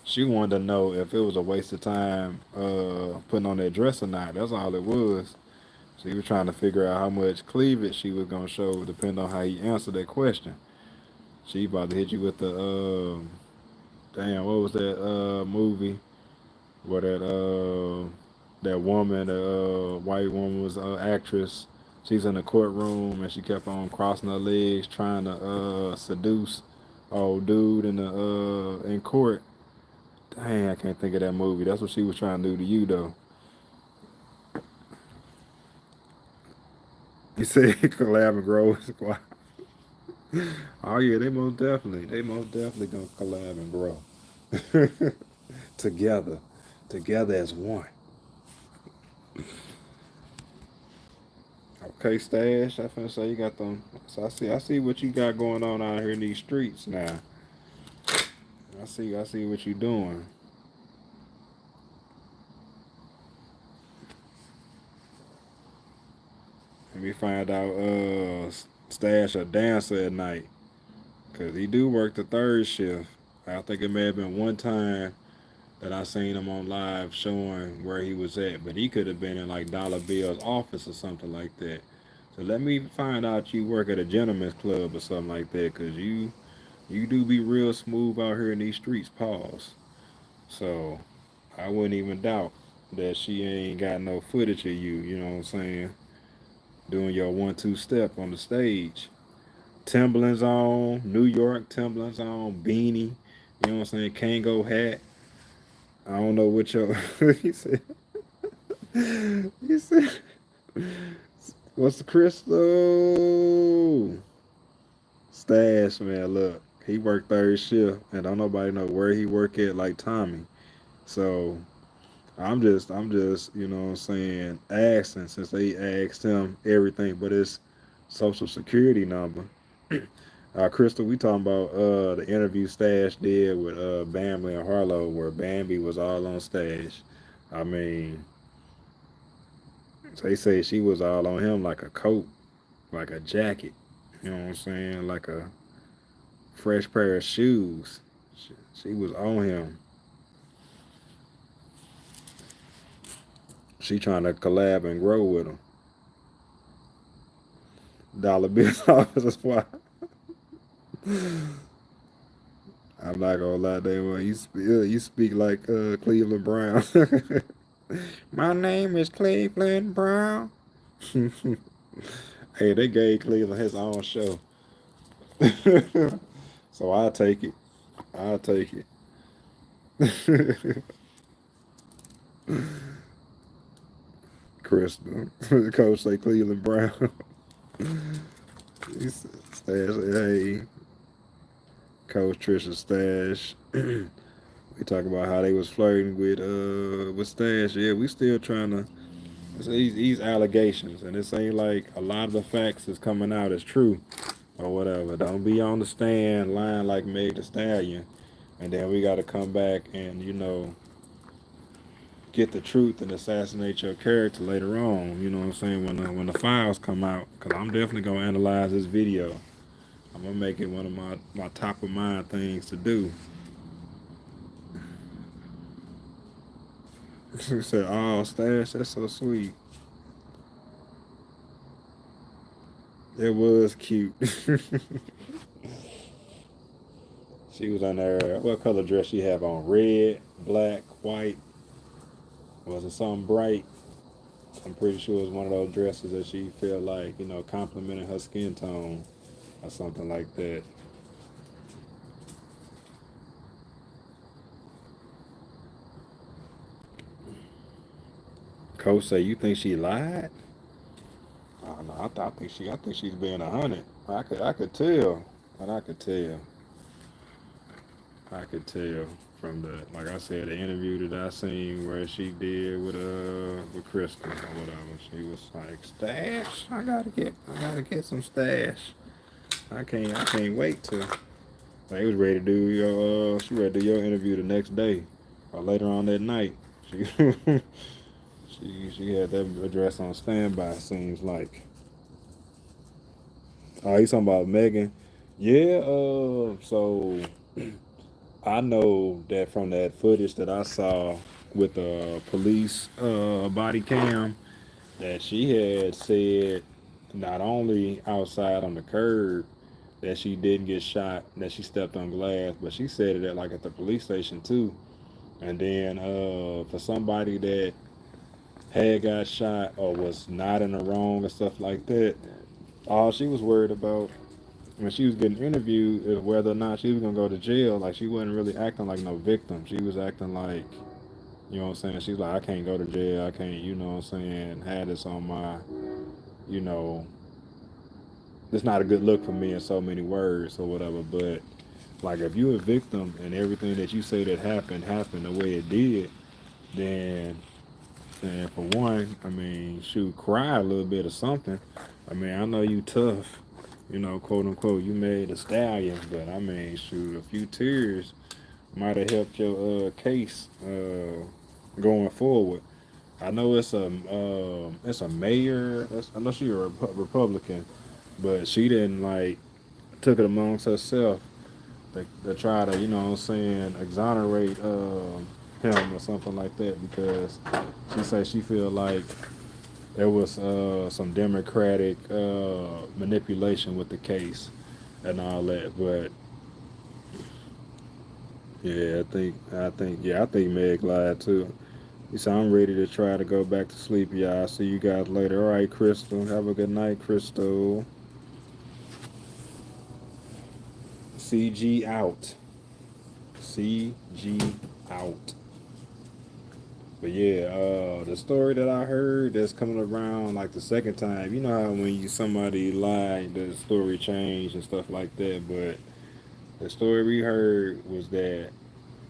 She wanted to know if it was a waste of time putting on that dress or not. That's all it was. She was trying to figure out how much cleavage she was gonna show, depending on how he answered that question. She about to hit you with the damn, what was that movie where that woman, the white woman was actress. She's in the courtroom and she kept on crossing her legs trying to seduce old dude in court. Dang, I can't think of that movie. That's what she was trying to do to you though. You said collab and grow squad. Oh yeah, they most definitely gonna collab and grow together, together as one. Okay, Stash. I finna say you got them. So I see what you got going on out here in these streets now. I see what you doing. Let me find out. Stash a dancer at night, cause he do work the third shift. I think it may have been one time that I seen him on live showing where he was at, but he could have been in like Dollar Bill's office or something like that. So let me find out you work at a gentleman's club or something like that, cause you do be real smooth out here in these streets. Pause. So I wouldn't even doubt that she ain't got no footage of you. You know what I'm saying? doing your 1-2 step on the stage. Timberlands on, New York Timberlands on, beanie. You know what I'm saying? Kango hat. I don't know what your he said. He said, "What's the crystal stash, man? Look, he worked third shift, and don't nobody know where he work at like Tommy. So I'm just, you know what I'm saying, asking since they asked him everything but his social security number. Crystal, we talking about the interview Stash did with Bambi and Harlow, where Bambi was all on Stash. I mean, they say she was all on him like a coat, like a jacket. You know what I'm saying? Like a fresh pair of shoes. She was on him. She trying to collab and grow with him. Dollar Bill's office why. I'm not gonna lie, they well, you speak like Cleveland Brown. My name is Cleveland Brown. Hey, they gave Cleveland his own show. So I'll take it. I'll take it. Crystal. The coach say Cleveland Brown. He said, Stash, hey, Coach Trisha Stash. We talk about how they was flirting with Stash. Yeah, we still trying to. These allegations, and it ain't like a lot of the facts is coming out as true or whatever. Don't be on the stand lying like Meg the Stallion, and then we got to come back and get the truth and assassinate your character later on. You know what I'm saying, when the files come out, because I'm definitely gonna analyze this video. I'm gonna make it one of my top of mind things to do. She said, "Oh, Stash, that's so sweet." It was cute. She was on there. What color dress she have on? Red, black, white. Was it something bright? I'm pretty sure it was one of those dresses that she felt like, complimenting her skin tone or something like that. Coach say, "You think she lied?" Oh no, I think she's being 100. I could tell, but I could tell from the, like I said, the interview that I seen where she did with Kristen or whatever. She was like, "Stash, I gotta get some stash. I can't wait to." They was ready to do she ready to do your interview the next day or later on that night. She she had that address on standby. Seems like. Oh, you talking about Megan? Yeah. So I know that from that footage that I saw with the police body cam that she had said not only outside on the curb that she didn't get shot, that she stepped on glass, but she said it at the police station too. And then for somebody that had got shot or was not in the wrong and stuff like that, all she was worried about when she was getting interviewed is whether or not she was gonna go to jail. Like she wasn't really acting like no victim. She was acting like, you know what I'm saying? She's like, I can't go to jail. I can't, you know what I'm saying, have this on my, you know, it's not a good look for me in so many words or whatever. But like if you a victim and everything that you say that happened the way it did, then for one, I mean, shoot, cry a little bit or something. I mean, I know you tough, quote unquote, you made a stallion, but I mean, shoot, a few tears might have helped your case going forward. I know it's a mayor. I know she's a Republican, but she didn't like took it amongst herself to try to, you know what I'm saying, exonerate him or something like that because she said she feel like there was some Democratic manipulation with the case and all that. But yeah, I think Meg lied too. So I'm ready to try to go back to sleep, y'all. See you guys later. All right, Crystal. Have a good night, Crystal. CG out. CG out. But yeah, the story that I heard that's coming around like the second time, you know how when you somebody lied, the story changed and stuff like that. But the story we heard was that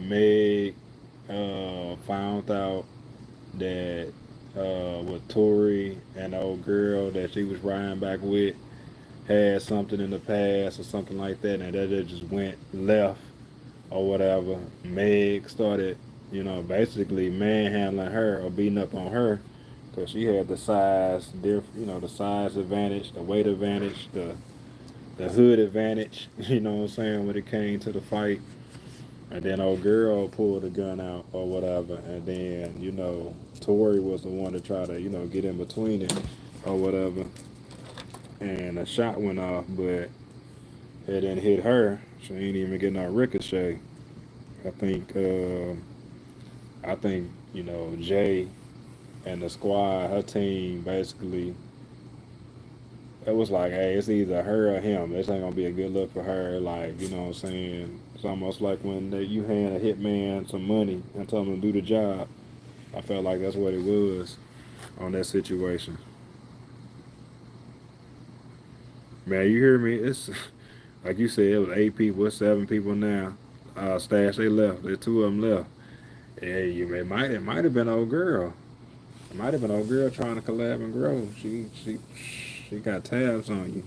Meg found out that with Tori and the old girl that she was riding back with had something in the past or something like that, and that it just went left or whatever. Meg started, basically manhandling her or beating up on her because she had the size, the size advantage, the weight advantage, the hood advantage. You know what I'm saying when it came to the fight. And then old girl pulled the gun out or whatever, and then Tori was the one to try to get in between it or whatever, and a shot went off, but it didn't hit her. She ain't even getting no ricochet. I think Jay and the squad, her team, basically, it was like, hey, it's either her or him. This ain't gonna be a good look for her. Like, you know what I'm saying? It's almost like when you hand a hitman some money and tell him to do the job. I felt like that's what it was on that situation. Man, you hear me? It's like you said, it was 8 people, it's 7 people now. Stash, they left. There's two of them left. Yeah, it might have been old girl. It might have been old girl trying to collab and grow. She got tabs on you.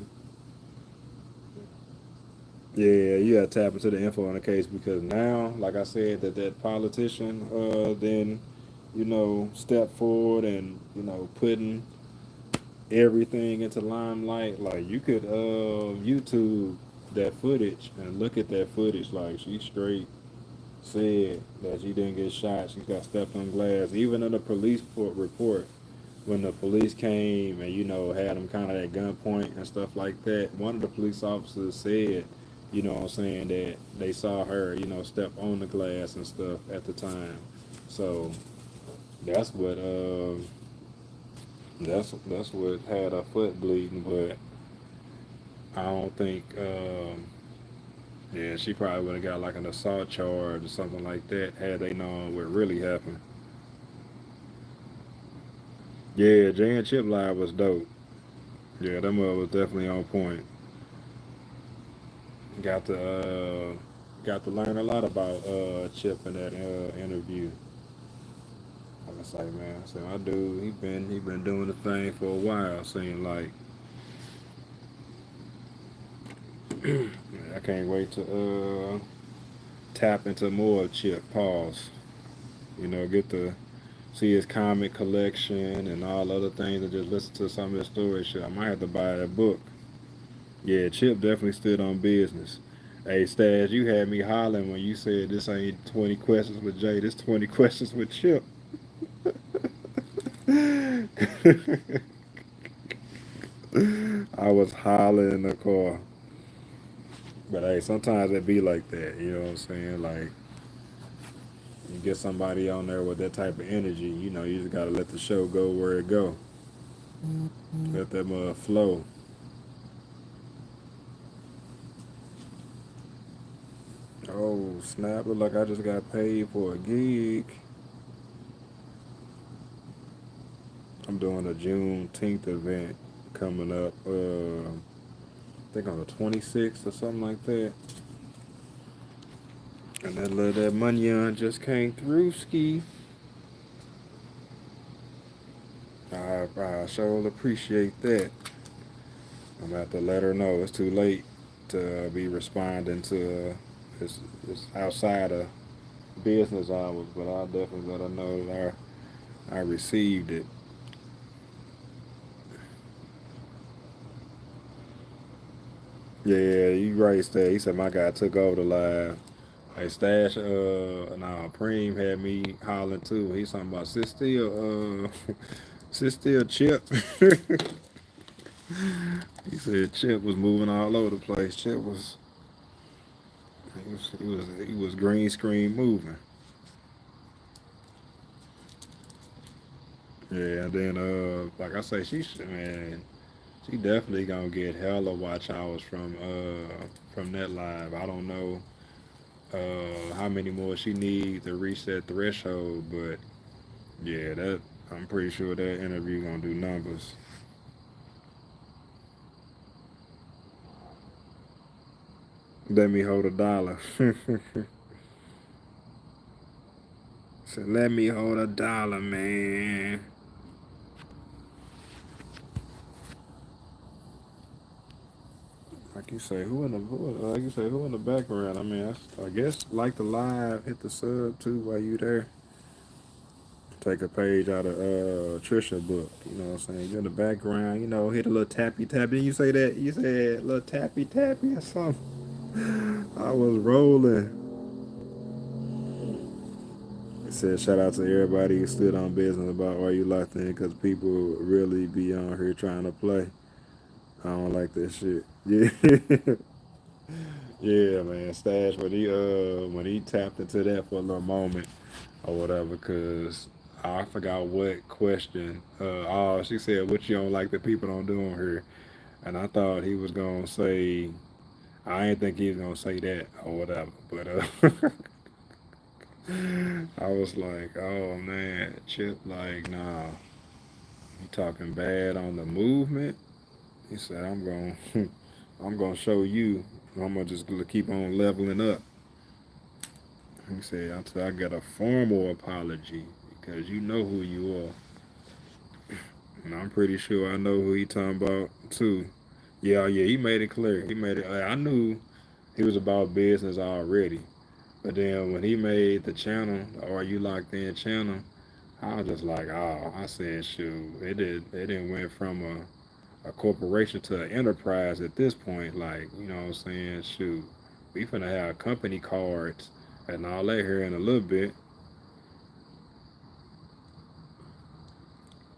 Yeah, you got to tap into the info on the case because now, like I said, that politician then step forward and putting everything into limelight. Like you could YouTube that footage and look at that footage. Like she straight said that she didn't get shot. She got stepped on glass. Even in the police report, when the police came and had them kind of at gunpoint and stuff like that, one of the police officers said, what I'm saying, that they saw her, step on the glass and stuff at the time. So that's what that's what had her foot bleeding. But I don't think yeah, she probably would have got like an assault charge or something like that had they known what really happened. Yeah, Jay and Chip Live was dope. Yeah, that mother was definitely on point. Got to learn a lot about Chip in that interview. Like I say, man, so my dude, he been doing the thing for a while. Seems like I can't wait to tap into more of Chip. Pause. Get to see his comic collection and all other things, and just listen to some of his story shit. I might have to buy that book. Yeah, Chip definitely stood on business. Hey, Stas, you had me hollering when you said this ain't 20 questions with Jay, this 20 questions with Chip. I was hollering in the car. But hey, sometimes it be like that, you know what I'm saying? Like, you get somebody on there with that type of energy, you just gotta let the show go where it go. Let that mud flow. Oh, snap, look like I just got paid for a gig. I'm doing a Juneteenth event coming up. I think on the 26th or something like that. And that money on just came through, ski. I sure appreciate that. I'm gonna have to let her know it's too late to be responding to it's outside of business hours, but I'll definitely let her know that I received it. Yeah, you right, Stash. He said my guy took over the live. Hey, Stash, nah, Preem had me hollering too. He's talking about sit still, sit still, Chip. He said Chip was moving all over the place. Chip was he was green screen moving. Yeah, and then like I say, man, she definitely gonna get hella watch hours from that live. I don't know how many more she needs to reach that threshold, but yeah, that I'm pretty sure that interview gonna do numbers. Let me hold a dollar. So let me hold a dollar, man. Like you say, like you say, who in the background? I mean, I guess like the live, hit the sub too while you there. Take a page out of Trisha book. You know what I'm saying? You're in the background. You know, hit a little tappy tappy. You say that? You said little tappy tappy or something. I was rolling. It said shout out to everybody who stood on business about why you locked in because people really be on here trying to play. I don't like that shit. Yeah. Yeah, man. Stash when he tapped into that for a little moment or whatever, cause I forgot what question. Oh, she said, "What you don't like that people don't do on here?" And I thought he was gonna say, I didn't think he was gonna say that or whatever. But I was like, "Oh man, Chip, like, nah, you talking bad on the movement?" He said, "I'm gonna, I'm gonna show you. I'm gonna just keep on leveling up." He said, "Until I get a formal apology, because you know who you are." And I'm pretty sure I know who he talking about too. Yeah, yeah, he made it clear. He made it. I knew he was about business already. But then when he made the channel, the Are You Locked In channel, I was just like, oh, I said, shoot, it didn't went from a corporation to an enterprise at this point. Like, you know what I'm saying? Shoot, we finna have company cards and all that here in a little bit.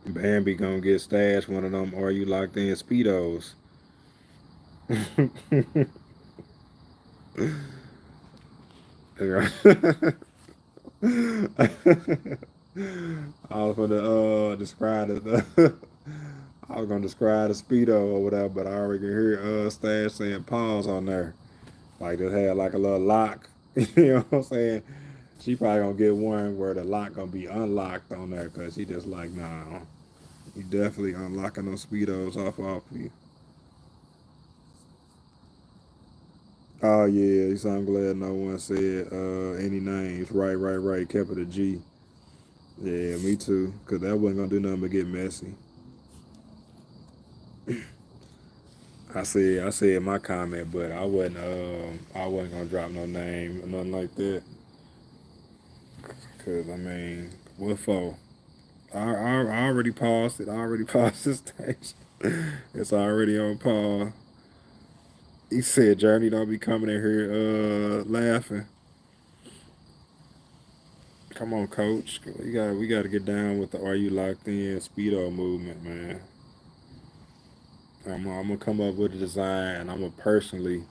Bambi gonna get stashed one of them Are You Locked In Speedos. I was gonna describe it. I was gonna describe the speedo or whatever, but I already hear Stash saying pause on there. Like it had like a little lock. You know what I'm saying? She probably gonna get one where the lock gonna be unlocked on there because she just like, nah, you definitely unlocking those speedos off of you. Oh yeah, so I'm glad no one said any names. Right. Capital G. Yeah, me too. Cause that wasn't gonna do nothing but get messy. I said my comment, but I wasn't gonna drop no name or nothing like that. Cause I mean, what for? I already paused it. I already paused this stage. It's already on pause. He said Journey don't be coming in here laughing. Come on, coach. We gotta get down with the Are You Locked In Speedo movement, man. I'm gonna come up with a design and I'm gonna personally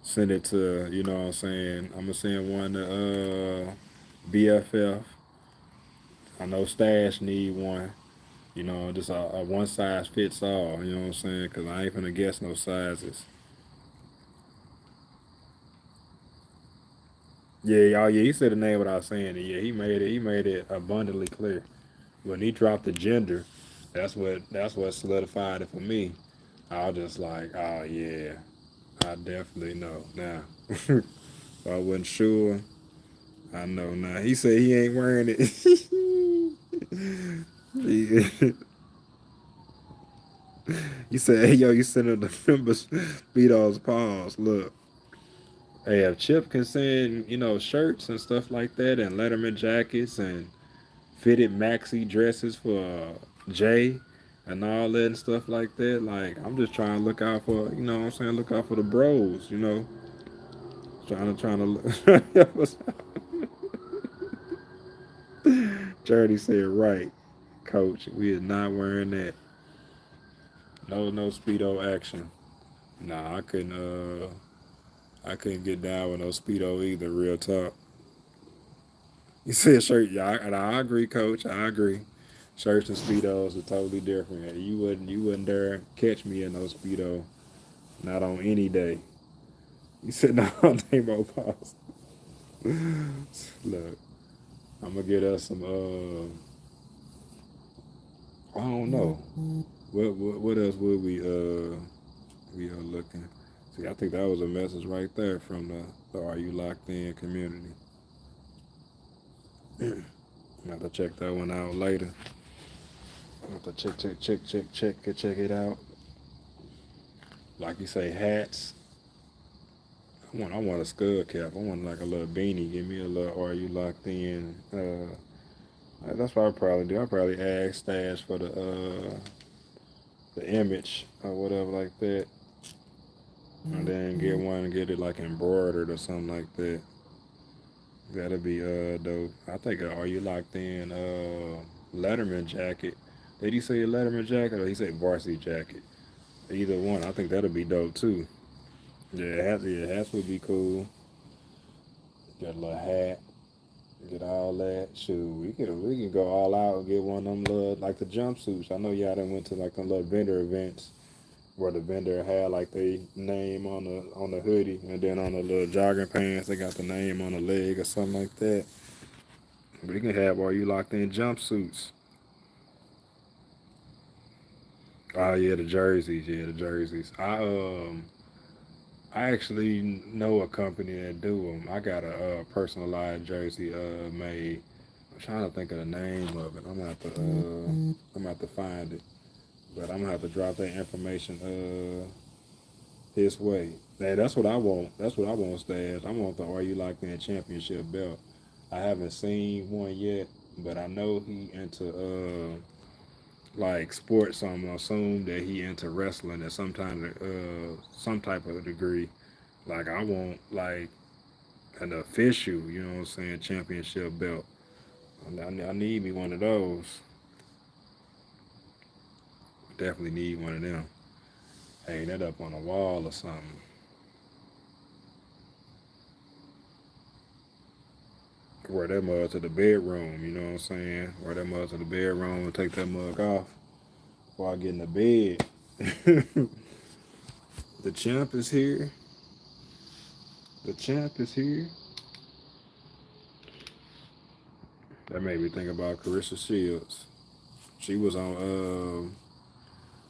send it to, you know what I'm saying? I'm gonna send one to BFF. I know Stash need one. You know, just a one size fits all. You know what I'm saying? Because I ain't gonna guess no sizes. Yeah, y'all. Yeah, he said the name without saying it. Yeah, he made it. He made it abundantly clear. When he dropped the gender, that's what solidified it for me. I was just like, oh yeah, I definitely know now. I wasn't sure. I know now. He said he ain't wearing it. he, he said, "Hey yo, you sending the members Speedo's paws. Look, hey, if Chip can send shirts and stuff like that, and Letterman jackets and fitted maxi dresses for Jay and all that and stuff like that. Like I'm just trying to look out for what I'm saying, look out for the bros. Trying to Journey said right, coach. We is not wearing that. No speedo action. Nah, I couldn't get down with no speedo either. Real talk. You said shirt, yeah, and I agree, coach. I agree. Shirts and speedos are totally different. You wouldn't dare catch me in those speedo. Not on any day. You sitting all day more pause. Look, I'm gonna get us some. I don't know. What else would we are looking? See, I think that was a message right there from the Are You Locked In community. I have to check that one out later. I have to check it out. Like you say, hats. I want a skull cap. I want like a little beanie. Give me a little Are You Locked In? That's what I probably do. I probably ask Stash for the image or whatever like that, and then get one and get it like embroidered or something like that. That'd be dope. I think Are You Locked In Letterman jacket. Did he say a Letterman jacket or he said varsity jacket? Either one. I think that'd be dope too. Hats would be cool. Get a little hat. Get all that. Shoot, we can go all out and get one of them little like the jumpsuits. I know y'all done went to like them little vendor events where the vendor had like they name on the hoodie and then on the little jogging pants they got the name on the leg or something like that. We can have all you locked in jumpsuits. Oh yeah, the jerseys. Yeah, the jerseys. I actually know a company that do them. I got a personalized jersey made. I'm trying to think of the name of it. I'm gonna have to find it, but I'm gonna have to drop that information his way. Hey, that's what I want. That's what I want, Stash. I want the Are You Locked In championship belt. I haven't seen one yet, but I know he into like sports. So I'm gonna assume that he into wrestling at some type of degree. Like I want like an official, you know what I'm saying, championship belt. I need me one of those. Definitely need one of them. Hang that up on a wall or something. Wear that mug to the bedroom, you know what I'm saying? Wear that mug to the bedroom and take that mug off before I get in the bed. The champ is here. The champ is here. That made me think about Carissa Shields. She was on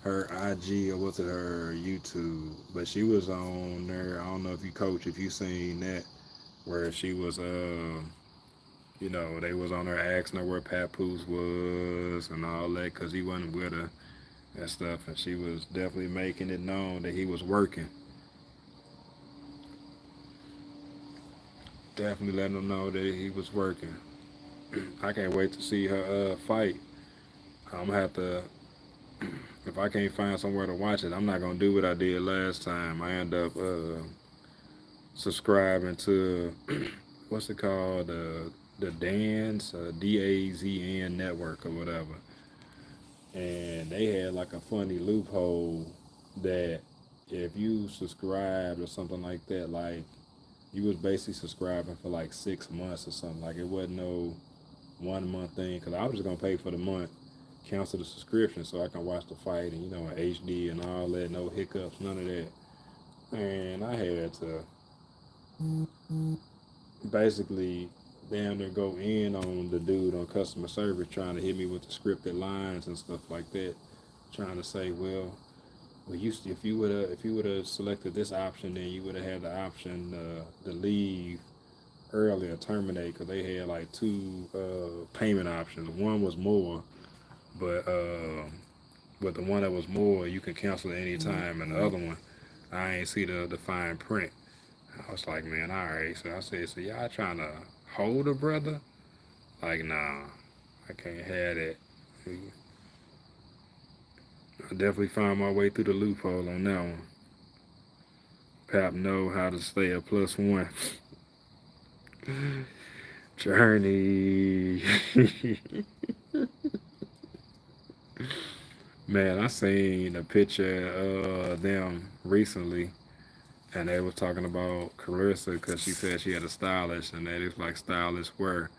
her IG or was it her YouTube? But she was on there. I don't know if you coach, if you seen that, where she was they was on her asking her where Papoose was and all that because he wasn't with her and stuff, and she was definitely making it known that he was working. Definitely letting them know that he was working. I can't wait to see her fight. I'm gonna have to, if I can't find somewhere to watch it, I'm not gonna do what I did last time. I end up subscribing to what's it called, the Dan's DAZN network or whatever, and they had like a funny loophole that if you subscribed or something like that, like you was basically subscribing for like 6 months or something. Like it wasn't no 1 month thing because I was just gonna pay for the month, cancel the subscription so I can watch the fight and in HD and all that, no hiccups, none of that. And I had to basically damn near go in on the dude on customer service trying to hit me with the scripted lines and stuff like that, trying to say, well, if you would have selected this option, then you would have had the option to leave early or terminate because they had like two payment options. One was more, but the one that was more, you can cancel at any time, and the other one, I ain't see the fine print. I was like, man, all right. So I said, so y'all trying to hold a brother? Like, nah, I can't have that. I definitely found my way through the loophole on that one. Pap know how to stay a plus one. Journey. Man, I seen a picture of them recently, and they was talking about Carissa because she said she had a stylist, and that is like stylists wear,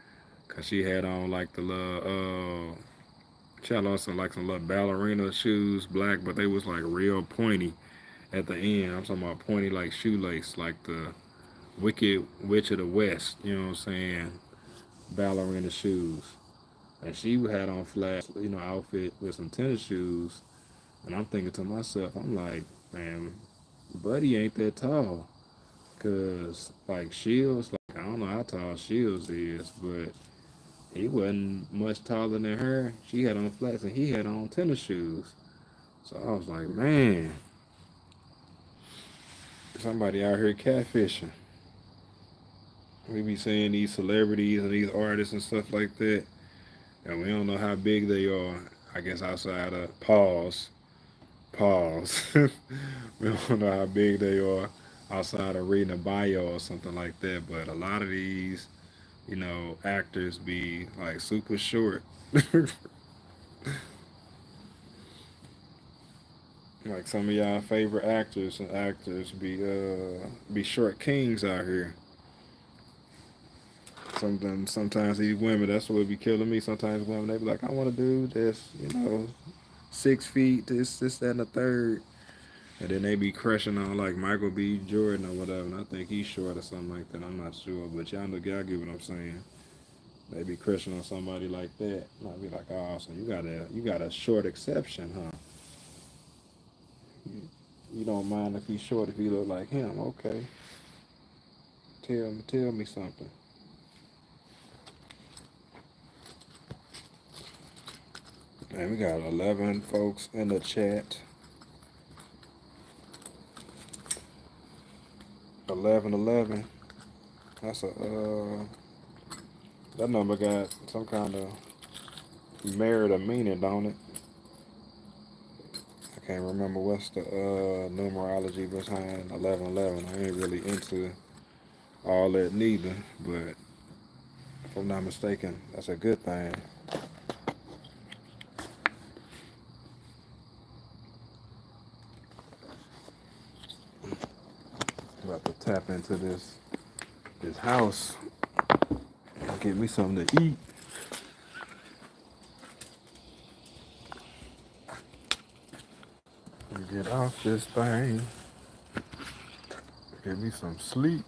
because she had on like the little She had on some like some little ballerina shoes, black, but they was like real pointy at the end. I'm talking about pointy like shoelace, like the Wicked Witch of the West. You know what I'm saying? Ballerina shoes. And she had on flat, outfit with some tennis shoes. And I'm thinking to myself, I'm like, man, Buddy ain't that tall. Cause like Shields, like I don't know how tall Shields is, but he wasn't much taller than her. She had on flats and he had on tennis shoes. So I was like, man, somebody out here catfishing. We be seeing these celebrities and these artists and stuff like that, and we don't know how big they are. I guess outside of pause. We don't know how big they are outside of reading a bio or something like that. But a lot of these, actors be like super short. Like some of y'all favorite actors and actors be short kings out here. Sometimes these women, that's what be killing me. Sometimes women they be like, I want to do this, 6 feet, this, that, and the third. And then they be crushing on like Michael B. Jordan or whatever. And I think he's short or something like that. I'm not sure, but y'all get what I'm saying. They be crushing on somebody like that. And I be like, oh, so you got a short exception, huh? You don't mind if he's short if he look like him. Okay, tell me something. And we got 11 folks in the chat. 1111. That's that number got some kind of merit or meaning, don't it? I can't remember what's the numerology behind 1111. I ain't really into all that neither, but if I'm not mistaken, that's a good thing. I'm about to tap into this house, get me something to eat. Get off this thing, get me some sleep,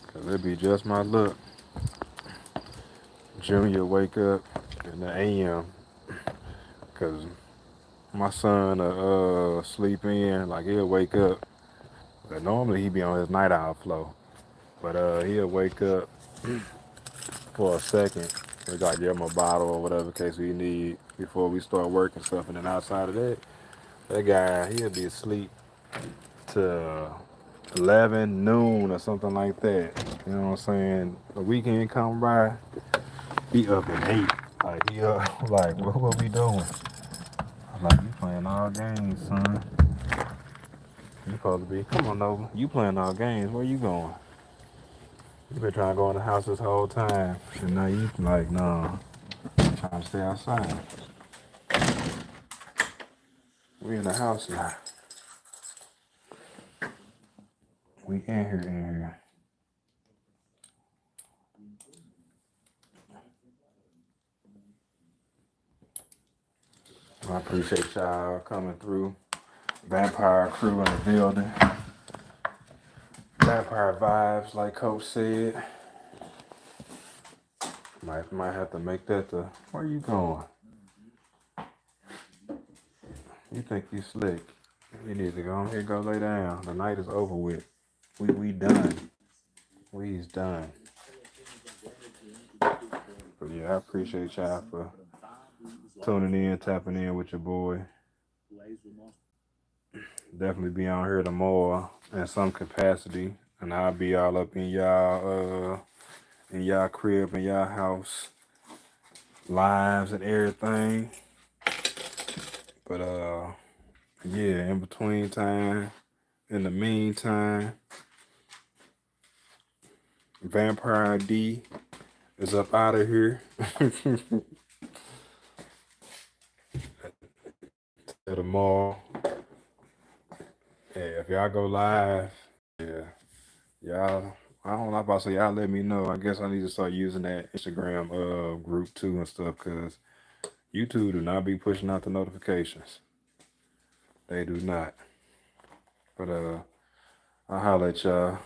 cause it be just my luck. Junior wake up in the AM, cause my son sleep in, like he'll wake up. But normally he be on his night owl flow, but he'll wake up for a second. We gotta give him a bottle or whatever case we need before we start working stuff. And then outside of that, that guy he'll be asleep to 11 noon or something like that. You know what I'm saying? The weekend come by, he up at 8. Like he up, like what we doing? I'm like, you playing all games, son. You supposed to be. Come on, Nova. You playing all games. Where you going? You been trying to go in the house this whole time. And now you like, nah, I'm trying to stay outside. We in the house now. We in here. I appreciate y'all coming through. Vampire crew in the building. Vampire vibes, like Coach said. Might have to make that the. Where you going? You think you slick? You need to go on here, go lay down. The night is over with. We done. We's done. But yeah, I appreciate y'all for tuning in, tapping in with your boy. Definitely be on here tomorrow in some capacity, and I'll be all up in y'all crib, in y'all house, lives and everything. But yeah, in between time, in the meantime, Vampire D is up out of here. Till tomorrow. Yeah, if y'all go live, yeah, y'all I don't know about to say y'all let me know. I guess I need to start using that Instagram group too and stuff because YouTube do not be pushing out the notifications. They do not. But I'll holler at y'all.